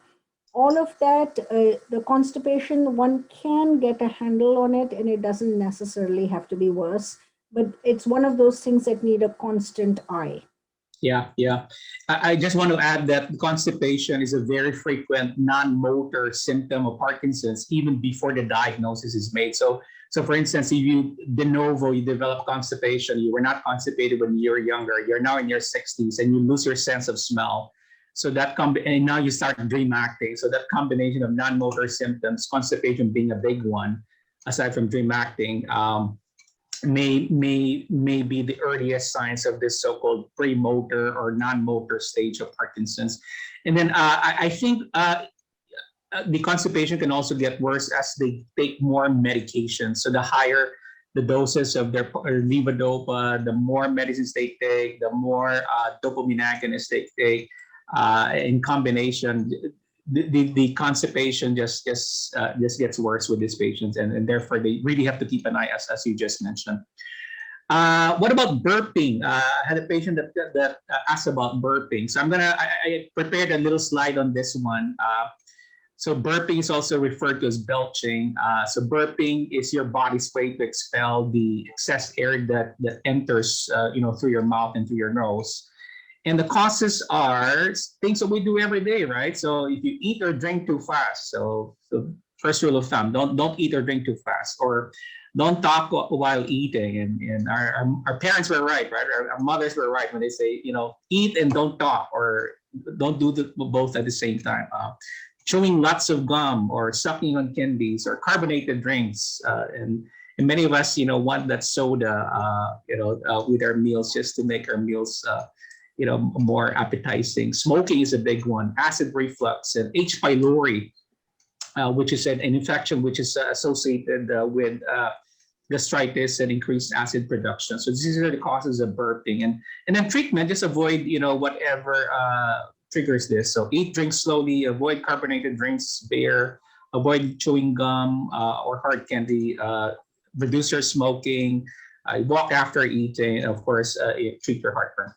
Speaker 2: All of that, the constipation, one can get a handle on it and it doesn't necessarily have to be worse, but it's one of those things that need a constant eye. Yeah.
Speaker 1: I just want to add that constipation is a very frequent non-motor symptom of Parkinson's even before the diagnosis is made. So for instance, if you de novo, you develop constipation, you were not constipated when you were younger, you're now in your 60s and you lose your sense of smell. So and now you start dream acting. So that combination of non-motor symptoms, constipation being a big one, aside from dream acting, may be the earliest signs of this so-called pre-motor or non-motor stage of Parkinson's. And then I think the constipation can also get worse as they take more medication. So the higher the doses of their levodopa, the more medicines they take, the more dopamine agonists they take. In combination, the constipation just gets worse with these patients, and therefore they really have to keep an eye, as you just mentioned. What about burping? I had a patient that asked about burping. So I prepared a little slide on this one. So burping is also referred to as belching. So burping is your body's way to expel the excess air that enters, through your mouth and through your nose. And the causes are things that we do every day, right? So if you eat or drink too fast, so first rule of thumb, don't eat or drink too fast, or don't talk while eating. And our parents were right? Our mothers were right when they say, eat and don't talk, or don't do both at the same time. Chewing lots of gum, or sucking on candies, or carbonated drinks, and many of us, want that soda, with our meals, just to make our meals, more appetizing. Smoking is a big one. Acid reflux and H. pylori, which is an infection which is associated with gastritis and increased acid production. So these are the causes of burping. And then treatment, just avoid, whatever triggers this. So eat, drink slowly, avoid carbonated drinks, beer, avoid chewing gum or hard candy, reduce your smoking, walk after eating, and of course, treat your heartburn.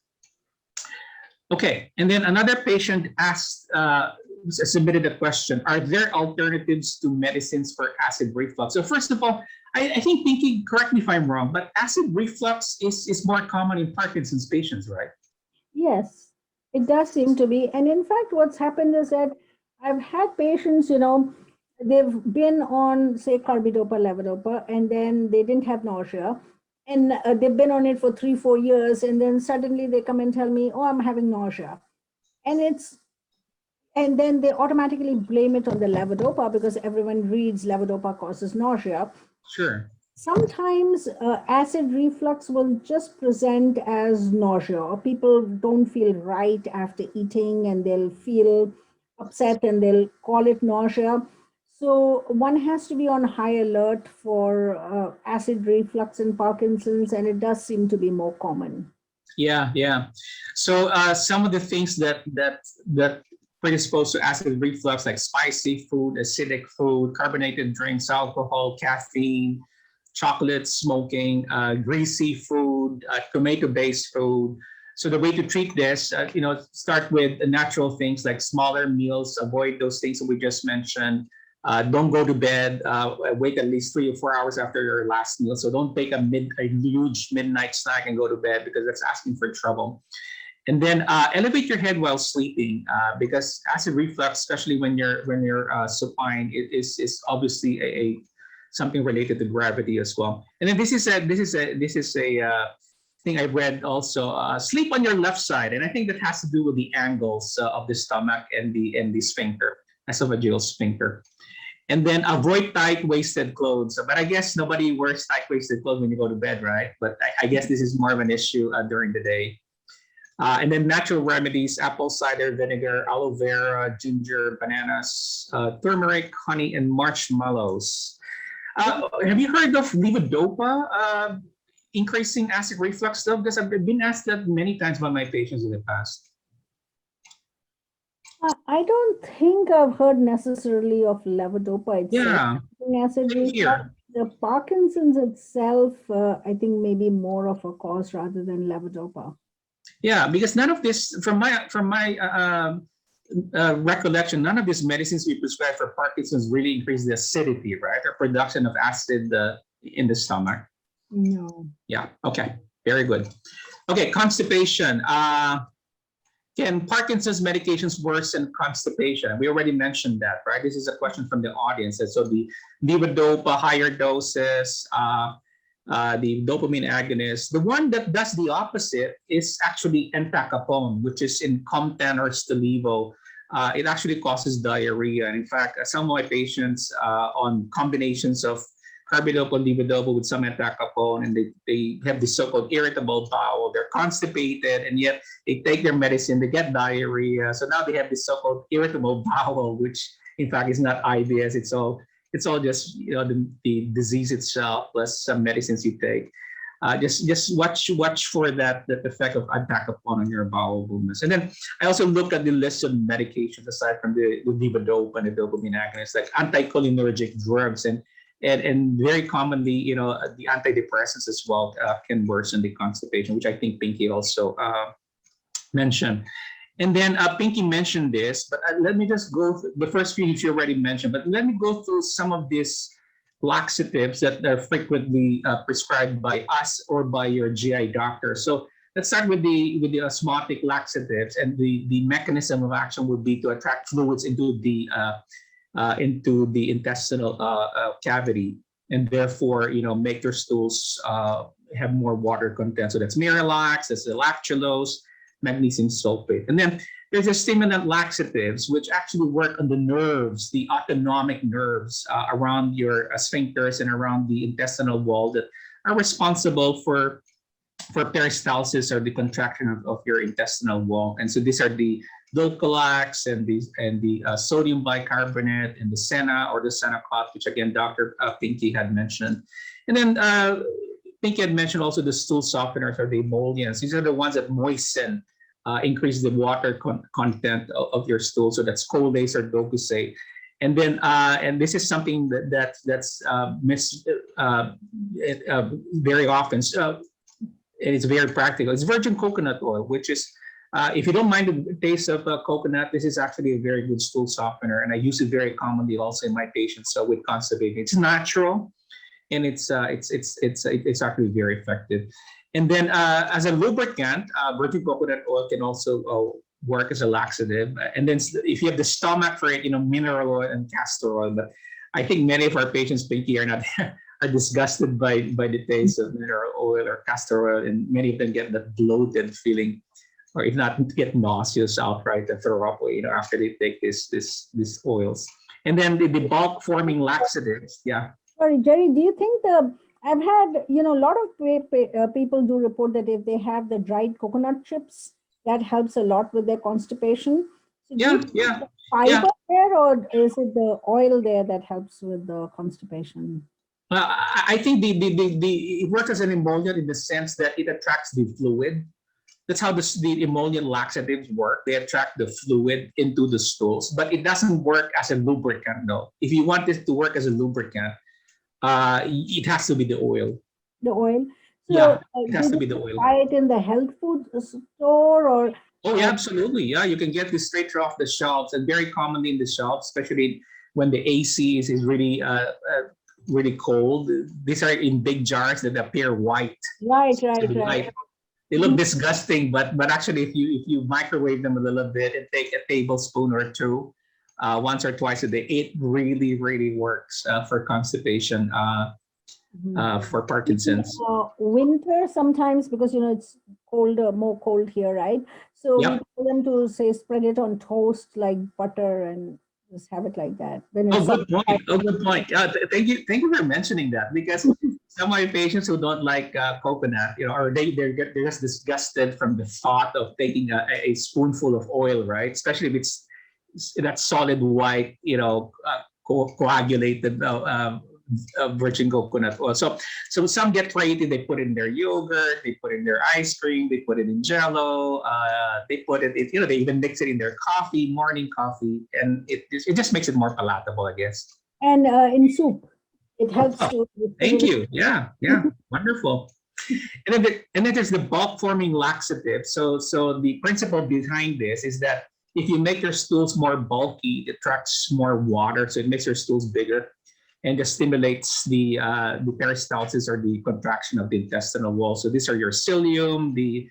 Speaker 1: Okay, and then another patient asked, submitted a question: are there alternatives to medicines for acid reflux? So first of all, I think, Pinky, correct me if I'm wrong, but acid reflux is more common in Parkinson's patients, right?
Speaker 2: Yes, it does seem to be. And in fact, what's happened is that I've had patients, they've been on, say, Carbidopa, Levodopa, and then they didn't have nausea. And they've been on it for 3-4 years, and then suddenly they come and tell me, oh, I'm having nausea. And then they automatically blame it on the levodopa, because everyone reads levodopa causes nausea.
Speaker 1: Sure.
Speaker 2: Sometimes acid reflux will just present as nausea, or people don't feel right after eating and they'll feel upset and they'll call it nausea. So one has to be on high alert for acid reflux in Parkinson's, and it does seem to be more common.
Speaker 1: Yeah. So some of the things that predispose to acid reflux, like spicy food, acidic food, carbonated drinks, alcohol, caffeine, chocolate, smoking, greasy food, tomato-based food. So the way to treat this, start with natural things like smaller meals, avoid those things that we just mentioned. Don't go to bed, wait at least 3 or 4 hours after your last meal. So don't take a huge midnight snack and go to bed, because that's asking for trouble. And then elevate your head while sleeping, because acid reflux, especially when you're supine, it is obviously something related to gravity as well. And then this is a thing I read also. Sleep on your left side, and I think that has to do with the angles of the stomach and the sphincter, esophageal sphincter. And then avoid tight-waisted clothes. But I guess nobody wears tight-waisted clothes when you go to bed, right? But I guess this is more of an issue during the day. And then natural remedies: apple cider vinegar, aloe vera, ginger, bananas, turmeric, honey, and marshmallows. Have you heard of levodopa increasing acid reflux though? Because I've been asked that many times by my patients in the past.
Speaker 2: I don't think I've heard necessarily of levodopa itself.
Speaker 1: Yeah,
Speaker 2: Acid reflux.
Speaker 1: here.
Speaker 2: The Parkinson's itself, I think, maybe more of a cause rather than levodopa.
Speaker 1: Yeah, because none of this, from my recollection, none of these medicines we prescribe for Parkinson's really increase the acidity, right, or production of acid in the stomach.
Speaker 2: No.
Speaker 1: Yeah. Okay. Very good. Okay. Constipation. Can Parkinson's medications worsen constipation? We already mentioned that, right? This is a question from the audience. And so the levodopa, higher doses, the dopamine agonist. The one that does the opposite is actually entacapone, which is in Comtan or Stalevo. It actually causes diarrhea. And in fact, some of my patients on combinations of Carbidopa, Levodopa with some entacapone, and they have this so-called irritable bowel. They're constipated, and yet they take their medicine, they get diarrhea. So now they have this so-called irritable bowel, which in fact is not IBS. It's all just the disease itself plus some medicines you take. Just watch for that effect of entacapone on your bowel movements. And then I also looked at the list of medications aside from the levodopa and the dopamine agonists, like anticholinergic drugs, and very commonly, the antidepressants as well can worsen the constipation, which I think Pinky also mentioned. And then Pinky mentioned this, but let me just go through the first few you already mentioned, but let me go through some of these laxatives that are frequently prescribed by us or by your GI doctor. So let's start with the osmotic laxatives, and the mechanism of action would be to attract fluids into the intestinal cavity, and therefore make your stools have more water content. So that's Miralax, that's the lactulose, magnesium sulfate. And then there's a stimulant laxatives, which actually work on the nerves, the autonomic nerves around your sphincters and around the intestinal wall that are responsible for peristalsis, or the contraction of your intestinal wall. And so these are the Dulcolax and the sodium bicarbonate and the Senna or the Senacot, which again Dr. Pinky had mentioned. And then Pinky had mentioned also the stool softeners or the emollients. These are the ones that moisten, increase the water content of your stool. So that's Colase or Docusate. And then, and this is something that's missed very often. And it's very practical. It's virgin coconut oil, which is, if you don't mind the taste of coconut, this is actually a very good stool softener. And I use it very commonly also in my patients with constipation. It's natural, and it's actually very effective. And then as a lubricant, virgin coconut oil can also work as a laxative. And then if you have the stomach for it, mineral oil and castor oil. But I think many of our patients, Pinky, are disgusted by the taste of mineral oil or castor oil, and many of them get that bloated feeling, or if not, get nauseous outright and throw up, after they take these oils. And then the bulk forming laxatives, yeah.
Speaker 2: Sorry, Jerry, do you think I've had, a lot of people do report that if they have the dried coconut chips, that helps a lot with their constipation. So
Speaker 1: Yeah.
Speaker 2: Fiber there, or is it the oil there that helps with the constipation?
Speaker 1: I think it works as an emollient in the sense that it attracts the fluid. That's how the emollient laxatives work. They attract the fluid into the stools, but it doesn't work as a lubricant, though. If you want this to work as a lubricant, it has to be the oil.
Speaker 2: The oil? So,
Speaker 1: yeah, it has to be the oil.
Speaker 2: Buy it in the health food store, or?
Speaker 1: Oh, yeah, absolutely. Yeah, you can get this straight off the shelves, and very commonly in the shelves, especially when the AC is really really cold. These are in big jars that appear white.
Speaker 2: Right.
Speaker 1: They look disgusting, but actually, if you microwave them a little bit and take a tablespoon or two, once or twice a day, it really, really works for constipation, for Parkinson's.
Speaker 2: Winter sometimes, because it's colder, more cold here, right? So we tell them to say spread it on toast like butter and just have it like that.
Speaker 1: Good point. Thank you for mentioning that, because some of my patients who don't like coconut, or they're just disgusted from the thought of taking a spoonful of oil, right? Especially if it's that solid white, coagulated virgin coconut oil. So some get creative. They put it in their yogurt, they put it in their ice cream, they put it in Jello, they put it, they even mix it in their coffee, morning coffee, and it just makes it more palatable, I guess.
Speaker 2: And in soup, it helps to.
Speaker 1: Thank you. Yeah, wonderful. And then there's the bulk forming laxative. So the principle behind this is that if you make your stools more bulky, it attracts more water, so it makes your stools bigger, and just stimulates the peristalsis, or the contraction of the intestinal wall. So these are your psyllium, the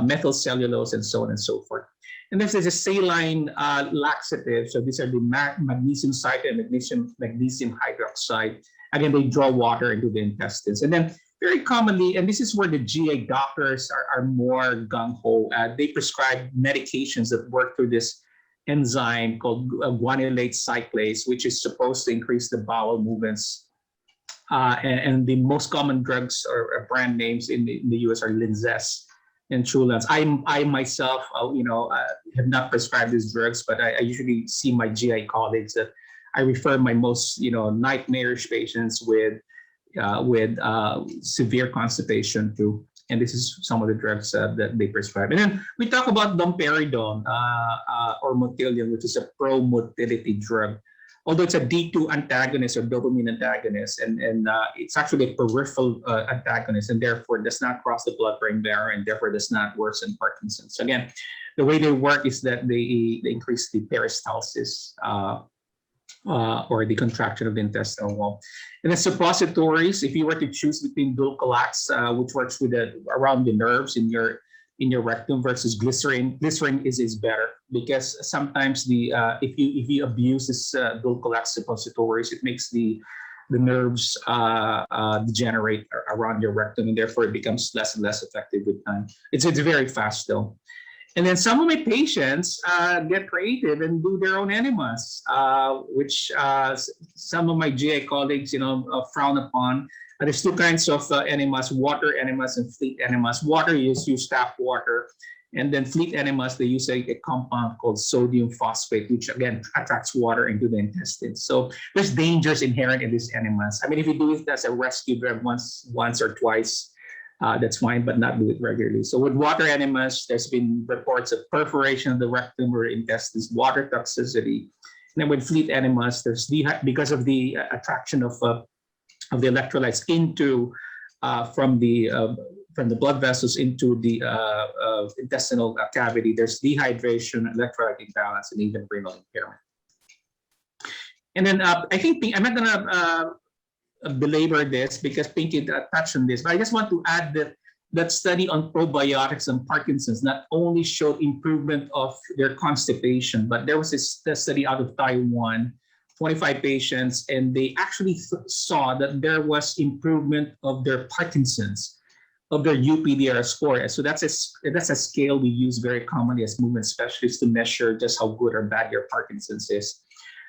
Speaker 1: methyl cellulose, and so on and so forth. And there's a saline laxative. So these are the magnesium citrate and magnesium hydroxide. Again, they draw water into the intestines. And then very commonly, and this is where the GI doctors are more gung-ho, they prescribe medications that work through this enzyme called guanylate cyclase, which is supposed to increase the bowel movements and the most common drugs or brand names in the US are Linzess and Trulance. I myself, have not prescribed these drugs, but I usually see my GI colleagues that I refer my most, nightmarish patients with severe constipation to. And this is some of the drugs that they prescribe. And then we talk about Domperidone or Motilium, which is a pro-motility drug. Although it's a D2 antagonist or dopamine antagonist, and it's actually a peripheral antagonist, and therefore does not cross the blood-brain barrier, and therefore does not worsen Parkinson's. So again, the way they work is that they increase the peristalsis or the contraction of the intestinal wall. And then suppositories, if you were to choose between Dulcolax, which works with around the nerves in your rectum, versus glycerin is better, because sometimes if you abuse this Dulcolax suppositories, it makes the nerves degenerate around your rectum, and therefore it becomes less and less effective with time. It's very fast though. And then some of my patients get creative and do their own enemas, which some of my GI colleagues, frown upon. There's two kinds of enemas: water enemas and fleet enemas. Water, you use tap water, and then fleet enemas, they use a compound called sodium phosphate, which again attracts water into the intestines. So there's dangers inherent in these enemas. I mean, if you do it as a rescue drug once or twice, that's fine, but not do it regularly. So with water enemas, there's been reports of perforation of the rectum or intestines, water toxicity. And then with fleet enemas, there's because of the attraction of the electrolytes into from the blood vessels into the intestinal cavity. There's dehydration, electrolyte imbalance, and even renal impairment. And then I think I'm not gonna belabor this because Pinky touched on this, but I just want to add that study on probiotics and Parkinson's not only showed improvement of their constipation, but there was a study out of Taiwan, 25 patients, and they actually saw that there was improvement of their Parkinson's, of their UPDR score. So that's a scale we use very commonly as movement specialists to measure just how good or bad your Parkinson's is.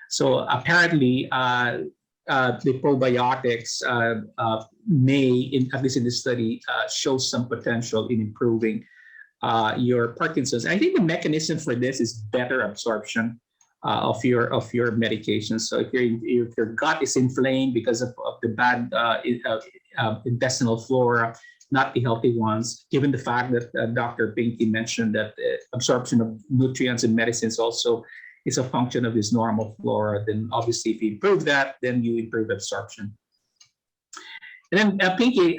Speaker 1: So apparently, the probiotics may, at least in this study, show some potential in improving your Parkinson's. I think the mechanism for this is better absorption of your medications. So if your gut is inflamed because of the bad intestinal flora, not the healthy ones, given the fact that Dr. Pinky mentioned that absorption of nutrients and medicines also is a function of this normal flora, then obviously if you improve that, then you improve absorption. And then Pinky,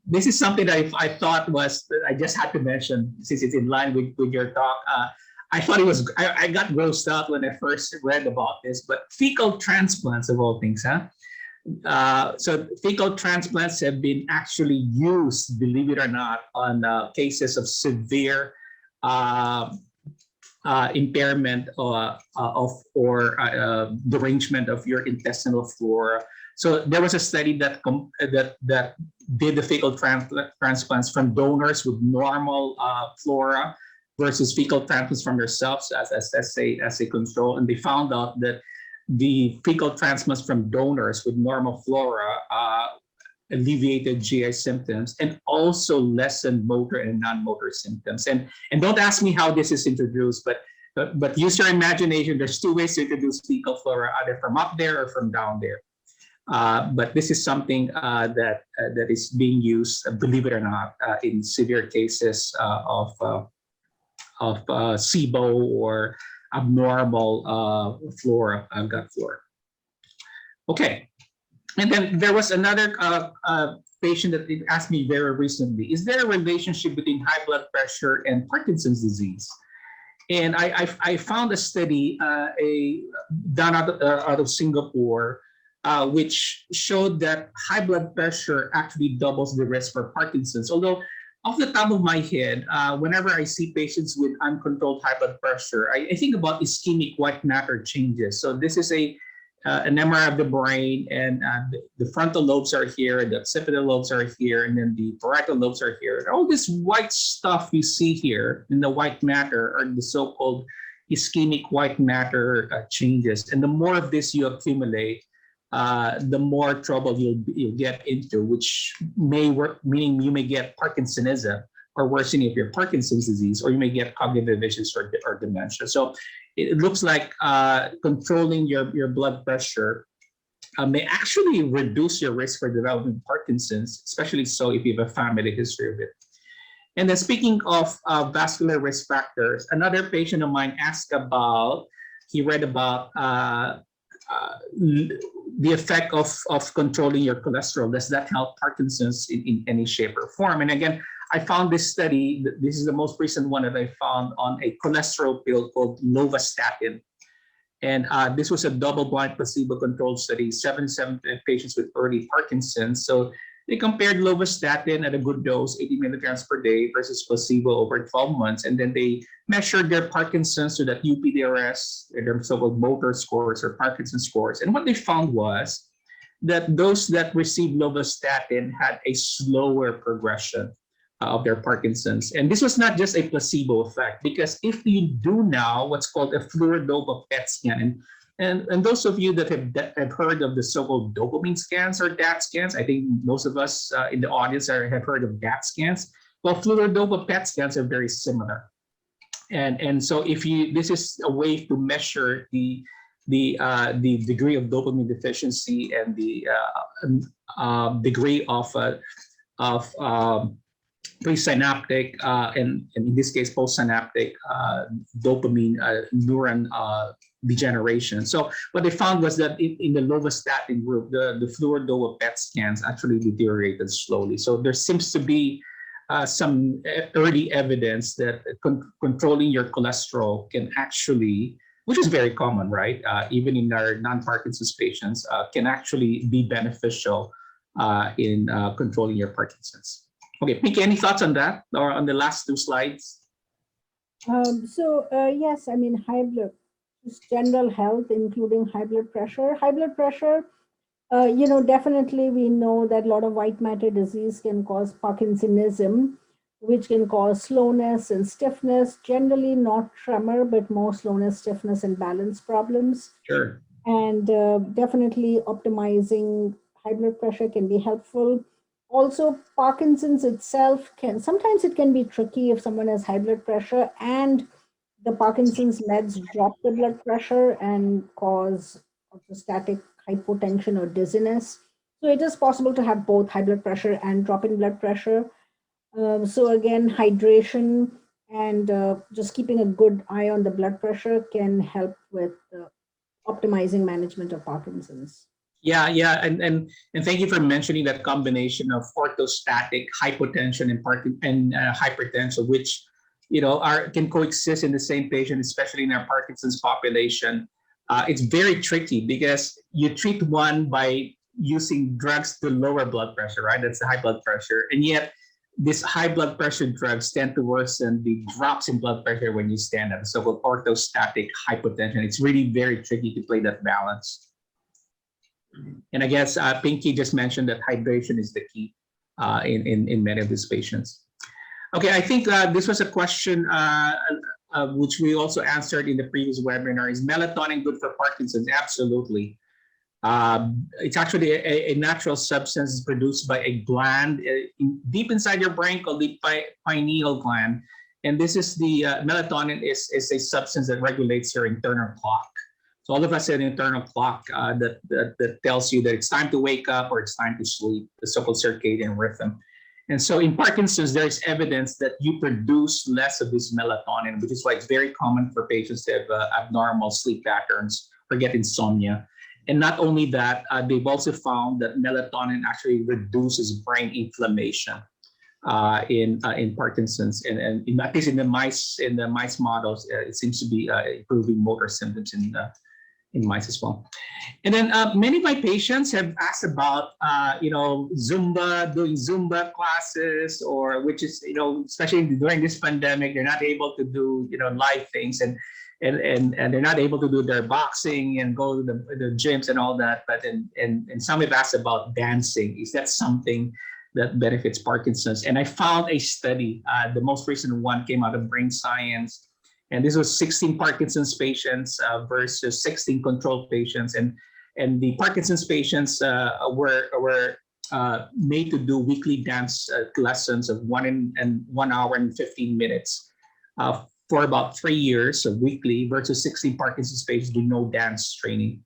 Speaker 1: this is something that I thought I just had to mention since it's in line with your talk. I thought I got grossed out when I first read about this, but fecal transplants of all things, huh? So fecal transplants have been actually used, believe it or not, on cases of severe impairment or derangement of your intestinal flora. So there was a study that did the fecal transplants from donors with normal flora versus fecal transplants from themselves as a control, and they found out that the fecal transplants from donors with normal flora alleviated GI symptoms and also lessened motor and non-motor symptoms. And don't ask me how this is introduced, but use your imagination. There's two ways to introduce fecal flora, either from up there or from down there. But this is something that is being used, believe it or not, in severe cases of SIBO or abnormal flora, gut flora. Okay. And then there was another patient that asked me very recently, is there a relationship between high blood pressure and Parkinson's disease? And I found a study done out of Singapore, which showed that high blood pressure actually doubles the risk for Parkinson's. Although off the top of my head, whenever I see patients with uncontrolled high blood pressure, I think about ischemic white matter changes. So this is an MRI of the brain, and the frontal lobes are here, the occipital lobes are here, and then the parietal lobes are here. And all this white stuff you see here in the white matter are the so-called ischemic white matter changes. And the more of this you accumulate, the more trouble you'll get into, which may work, meaning you may get Parkinsonism or worsening of your Parkinson's disease, or you may get cognitive issues or dementia. So it looks like controlling your blood pressure may actually reduce your risk for developing Parkinson's, especially so if you have a family history of it. And then speaking of vascular risk factors, another patient of mine asked about, he read about the effect of controlling your cholesterol. Does that help Parkinson's in any shape or form? And again, I found this study, this is the most recent one that I found, on a cholesterol pill called lovastatin. And this was a double-blind placebo-controlled study, 77 patients with early Parkinson's. So they compared lovastatin at a good dose, 80 milligrams per day, versus placebo over 12 months. And then they measured their Parkinson's to that UPDRS, their so-called motor scores or Parkinson's scores. And what they found was that those that received lovastatin had a slower progression of their Parkinson's. And this was not just a placebo effect, because if you do now what's called a fluorodopa PET scan, and those of you that have heard of the so-called dopamine scans or DAT scans, I think most of us in the audience have heard of DAT scans. Well, fluorodopa PET scans are very similar. And so if you, this is a way to measure the degree of dopamine deficiency and the degree of presynaptic and in this case postsynaptic dopamine neuron degeneration. So what they found was that in the lovastatin group, the fluorodopa PET scans actually deteriorated slowly. So there seems to be some early evidence that controlling your cholesterol can actually, which is very common, right? Even in our non-Parkinson's patients, can actually be beneficial in controlling your Parkinson's. Okay, Pinky, any thoughts on that or on the last two slides?
Speaker 2: Yes, I mean, high blood, just general health, including high blood pressure. High blood pressure, definitely we know that a lot of white matter disease can cause Parkinsonism, which can cause slowness and stiffness, generally not tremor, but more slowness, stiffness, and balance problems.
Speaker 1: Sure.
Speaker 2: And definitely optimizing high blood pressure can be helpful. Also, Parkinson's itself sometimes it can be tricky if someone has high blood pressure and the Parkinson's meds drop the blood pressure and cause orthostatic hypotension or dizziness. So it is possible to have both high blood pressure and drop in blood pressure. So again, hydration and just keeping a good eye on the blood pressure can help with optimizing management of Parkinson's.
Speaker 1: Yeah, and thank you for mentioning that combination of orthostatic hypotension and hypertension, which can coexist in the same patient, especially in our Parkinson's population. It's very tricky because you treat one by using drugs to lower blood pressure, right? That's the high blood pressure, and yet these high blood pressure drugs tend to worsen the drops in blood pressure when you stand up, so-called orthostatic hypotension. It's really very tricky to play that balance. And I guess Pinky just mentioned that hydration is the key in many of these patients. Okay, I think this was a question which we also answered in the previous webinar. Is melatonin good for Parkinson's? Absolutely. It's actually a natural substance produced by a gland deep inside your brain called the pineal gland. And this is the melatonin is a substance that regulates your internal clock. So all of us have an internal clock that tells you that it's time to wake up or it's time to sleep, the so-called circadian rhythm. And so in Parkinson's, there is evidence that you produce less of this melatonin, which is why it's very common for patients to have abnormal sleep patterns or get insomnia. And not only that, they've also found that melatonin actually reduces brain inflammation in Parkinson's, and at least in the mice models, it seems to be improving motor symptoms in mice as well. And then many of my patients have asked about, Zumba, doing Zumba classes, or which is, especially during this pandemic, they're not able to do, live things, and they're not able to do their boxing and go to the gyms and all that. But and some have asked about dancing. Is that something that benefits Parkinson's? And I found a study, the most recent one came out of Brain Science. And this was 16 Parkinson's patients versus 16 control patients. And And the Parkinson's patients were made to do weekly dance lessons of 1 hour and 15 minutes for about 3 years of weekly, versus 16 Parkinson's patients do no dance training.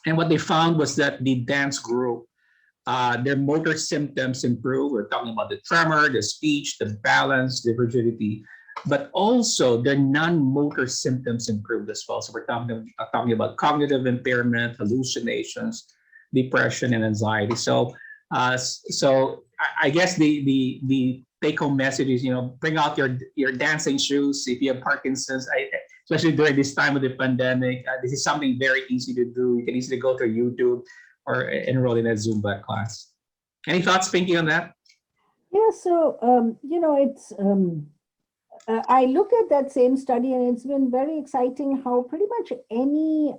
Speaker 1: And what they found was that the dance group, their motor symptoms improved. We're talking about the tremor, the speech, the balance, the rigidity, but also their non-motor symptoms improved as well. So we're talking about cognitive impairment, hallucinations, depression, and anxiety. So, I guess the take-home message is, bring out your dancing shoes if you have Parkinson's. Especially during this time of the pandemic, this is something very easy to do. You can easily go to YouTube or enroll in a Zumba class. Any thoughts, Pinky, on that?
Speaker 2: Yeah, so, it's, I looked at that same study, and it's been very exciting how pretty much any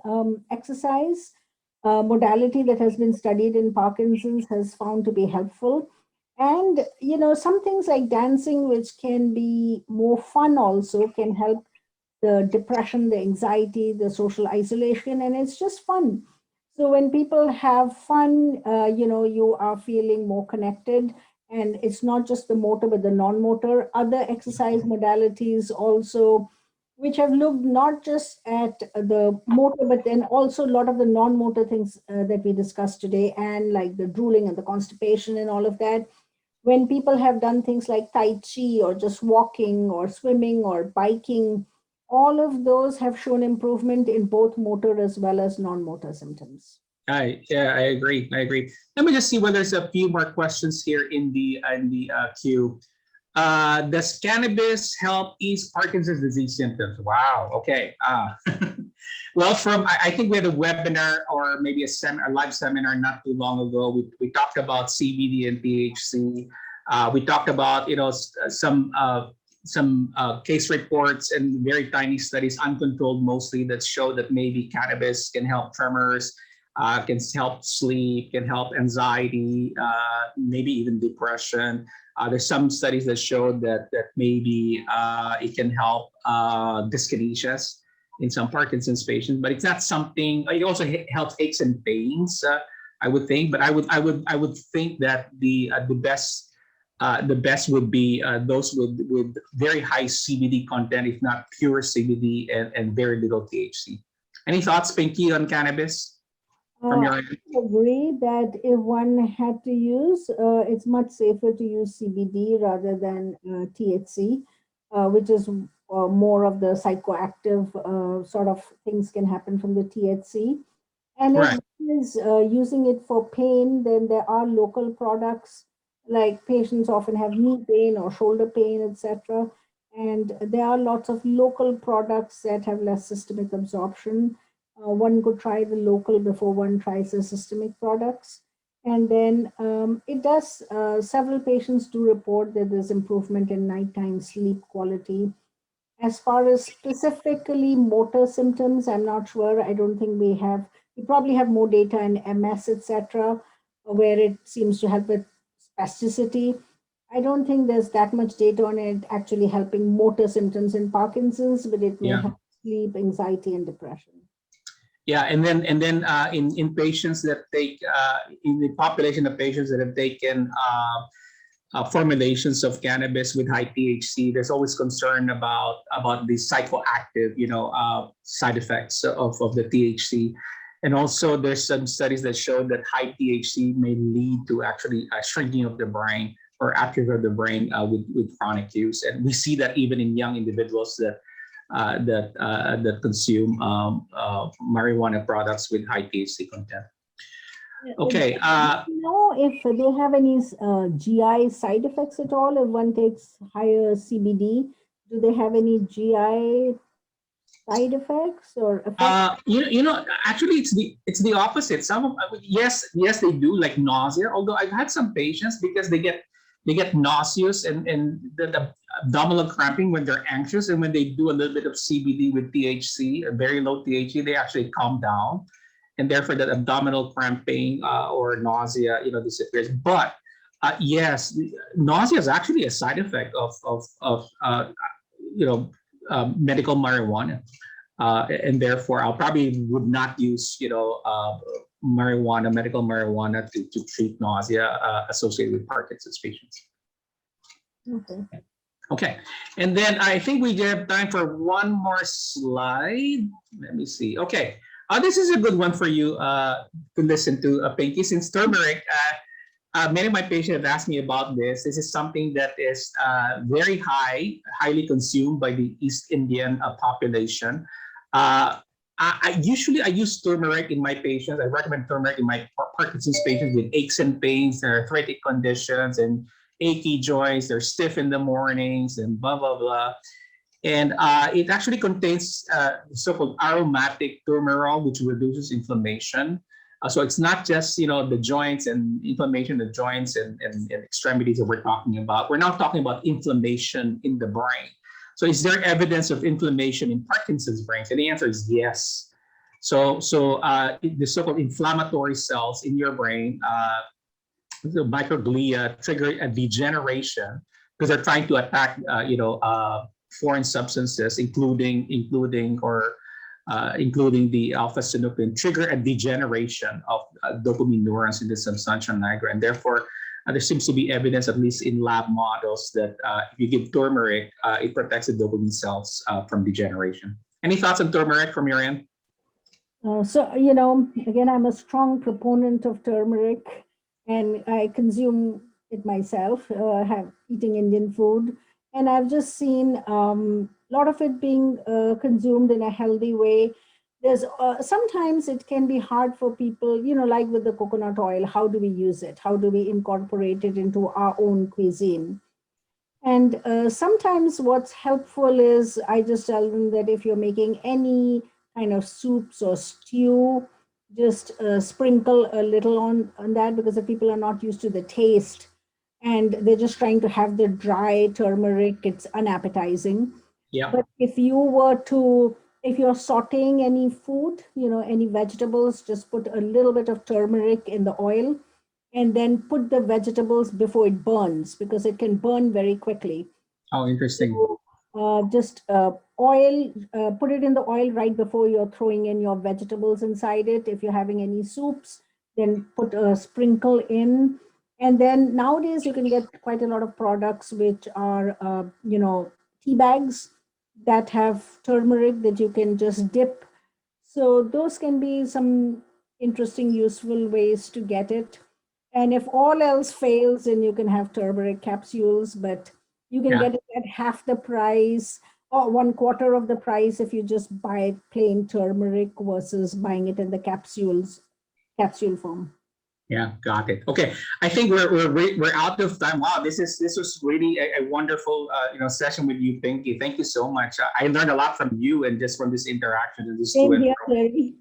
Speaker 2: exercise modality that has been studied in Parkinson's has found to be helpful. And, some things like dancing, which can be more fun also, can help the depression, the anxiety, the social isolation, and it's just fun. So when people have fun, you are feeling more connected, and it's not just the motor, but the non-motor. Other exercise modalities also, which have looked not just at the motor, but then also a lot of the non-motor things that we discussed today, and like the drooling and the constipation and all of that. When people have done things like Tai Chi or just walking or swimming or biking, all of those have shown improvement in both motor as well as non-motor symptoms.
Speaker 1: I agree. Let me just see whether there's a few more questions here in the queue. Does cannabis help ease Parkinson's disease symptoms? Wow. Okay. Well, I think we had a webinar or maybe a live seminar not too long ago. We talked about CBD and THC. We talked about some case reports and very tiny studies, uncontrolled mostly, that show that maybe cannabis can help tremors, can help sleep, can help anxiety, maybe even depression. There's some studies that showed that maybe it can help dyskinesias in some Parkinson's patients, but it's not something. It also helps aches and pains, I would think. But I would think that the best would be those with very high CBD content, if not pure CBD and very little THC. Any thoughts, Pinky, on cannabis?
Speaker 2: I agree that if one had to use, it's much safer to use CBD rather than THC, which is more of the psychoactive sort of things can happen from the THC. And if one is using it for pain, then there are local products, like patients often have knee pain or shoulder pain, etc. And there are lots of local products that have less systemic absorption. One could try the local before one tries the systemic products. And then it does, several patients do report that there's improvement in nighttime sleep quality. As far as specifically motor symptoms, I'm not sure. I don't think we probably have more data in MS, etc., where it seems to help with spasticity. I don't think there's that much data on it actually helping motor symptoms in Parkinson's, but it may help sleep, anxiety, and depression.
Speaker 1: Yeah, and then in patients that take in the population of patients that have taken formulations of cannabis with high THC, there's always concern about the psychoactive, side effects of the THC. And also there's some studies that show that high THC may lead to actually shrinking of the brain or atrophy of the brain with chronic use. And we see that even in young individuals that consume marijuana products with high THC content. Okay.
Speaker 2: Do you know if they have any GI side effects at all if one takes higher CBD? Do they have any GI side effects or effects?
Speaker 1: Actually, it's the opposite. Yes, they do, like nausea. Although I've had some patients, because they get nauseous and the abdominal cramping when they're anxious, and when they do a little bit of CBD with THC, a very low THC, they actually calm down, and therefore that abdominal cramping or nausea, disappears. But yes, nausea is actually a side effect of medical marijuana, and therefore I'll probably would not use marijuana, medical marijuana, to treat nausea associated with Parkinson's patients.
Speaker 2: Okay.
Speaker 1: Okay, and then I think we have time for one more slide. Let me see. Okay, this is a good one for you to listen to, Pinky. Since turmeric, many of my patients have asked me about this. This is something that is very highly consumed by the East Indian population. I usually use turmeric in my patients. I recommend turmeric in my Parkinson's patients with aches and pains, their arthritic conditions, and achy joints. They're stiff in the mornings, and blah blah blah. And it actually contains so-called aromatic turmerol, which reduces inflammation. So it's not just the joints and inflammation, the joints and extremities that we're talking about. We're now talking about inflammation in the brain. So is there evidence of inflammation in Parkinson's brains? And the answer is yes. So the so-called inflammatory cells in your brain, the microglia, trigger a degeneration because they're trying to attack foreign substances, including the alpha-synuclein, trigger a degeneration of dopamine neurons in the substantia nigra, and therefore there seems to be evidence, at least in lab models, that if you give turmeric, it protects the dopamine cells from degeneration. Any thoughts on turmeric from your end?
Speaker 2: So, again, I'm a strong proponent of turmeric, and I consume it myself, eating Indian food. And I've just seen a lot of it being consumed in a healthy way. There's sometimes it can be hard for people, like with the coconut oil, how do we use it? How do we incorporate it into our own cuisine? And sometimes what's helpful is I just tell them that if you're making any kind of soups or stew, just sprinkle a little on that, because the people are not used to the taste and they're just trying to have the dry turmeric. It's unappetizing.
Speaker 1: Yeah.
Speaker 2: But if you're sauteing any food, any vegetables, just put a little bit of turmeric in the oil and then put the vegetables before it burns, because it can burn very quickly.
Speaker 1: Oh, interesting.
Speaker 2: So, put it in the oil right before you're throwing in your vegetables inside it. If you're having any soups, then put a sprinkle in. And then nowadays you can get quite a lot of products which are, tea bags that have turmeric that you can just dip. So those can be some interesting, useful ways to get it. And if all else fails, then you can have turmeric capsules, but you can get it at half the price or 1/4 of the price if you just buy plain turmeric versus buying it in the capsule form.
Speaker 1: Yeah, got it. Okay, I think we're out of time. Wow, this was really a wonderful session with you, Pinky. Thank you so much. I learned a lot from you and just from this interaction and this.
Speaker 2: Same here, Larry.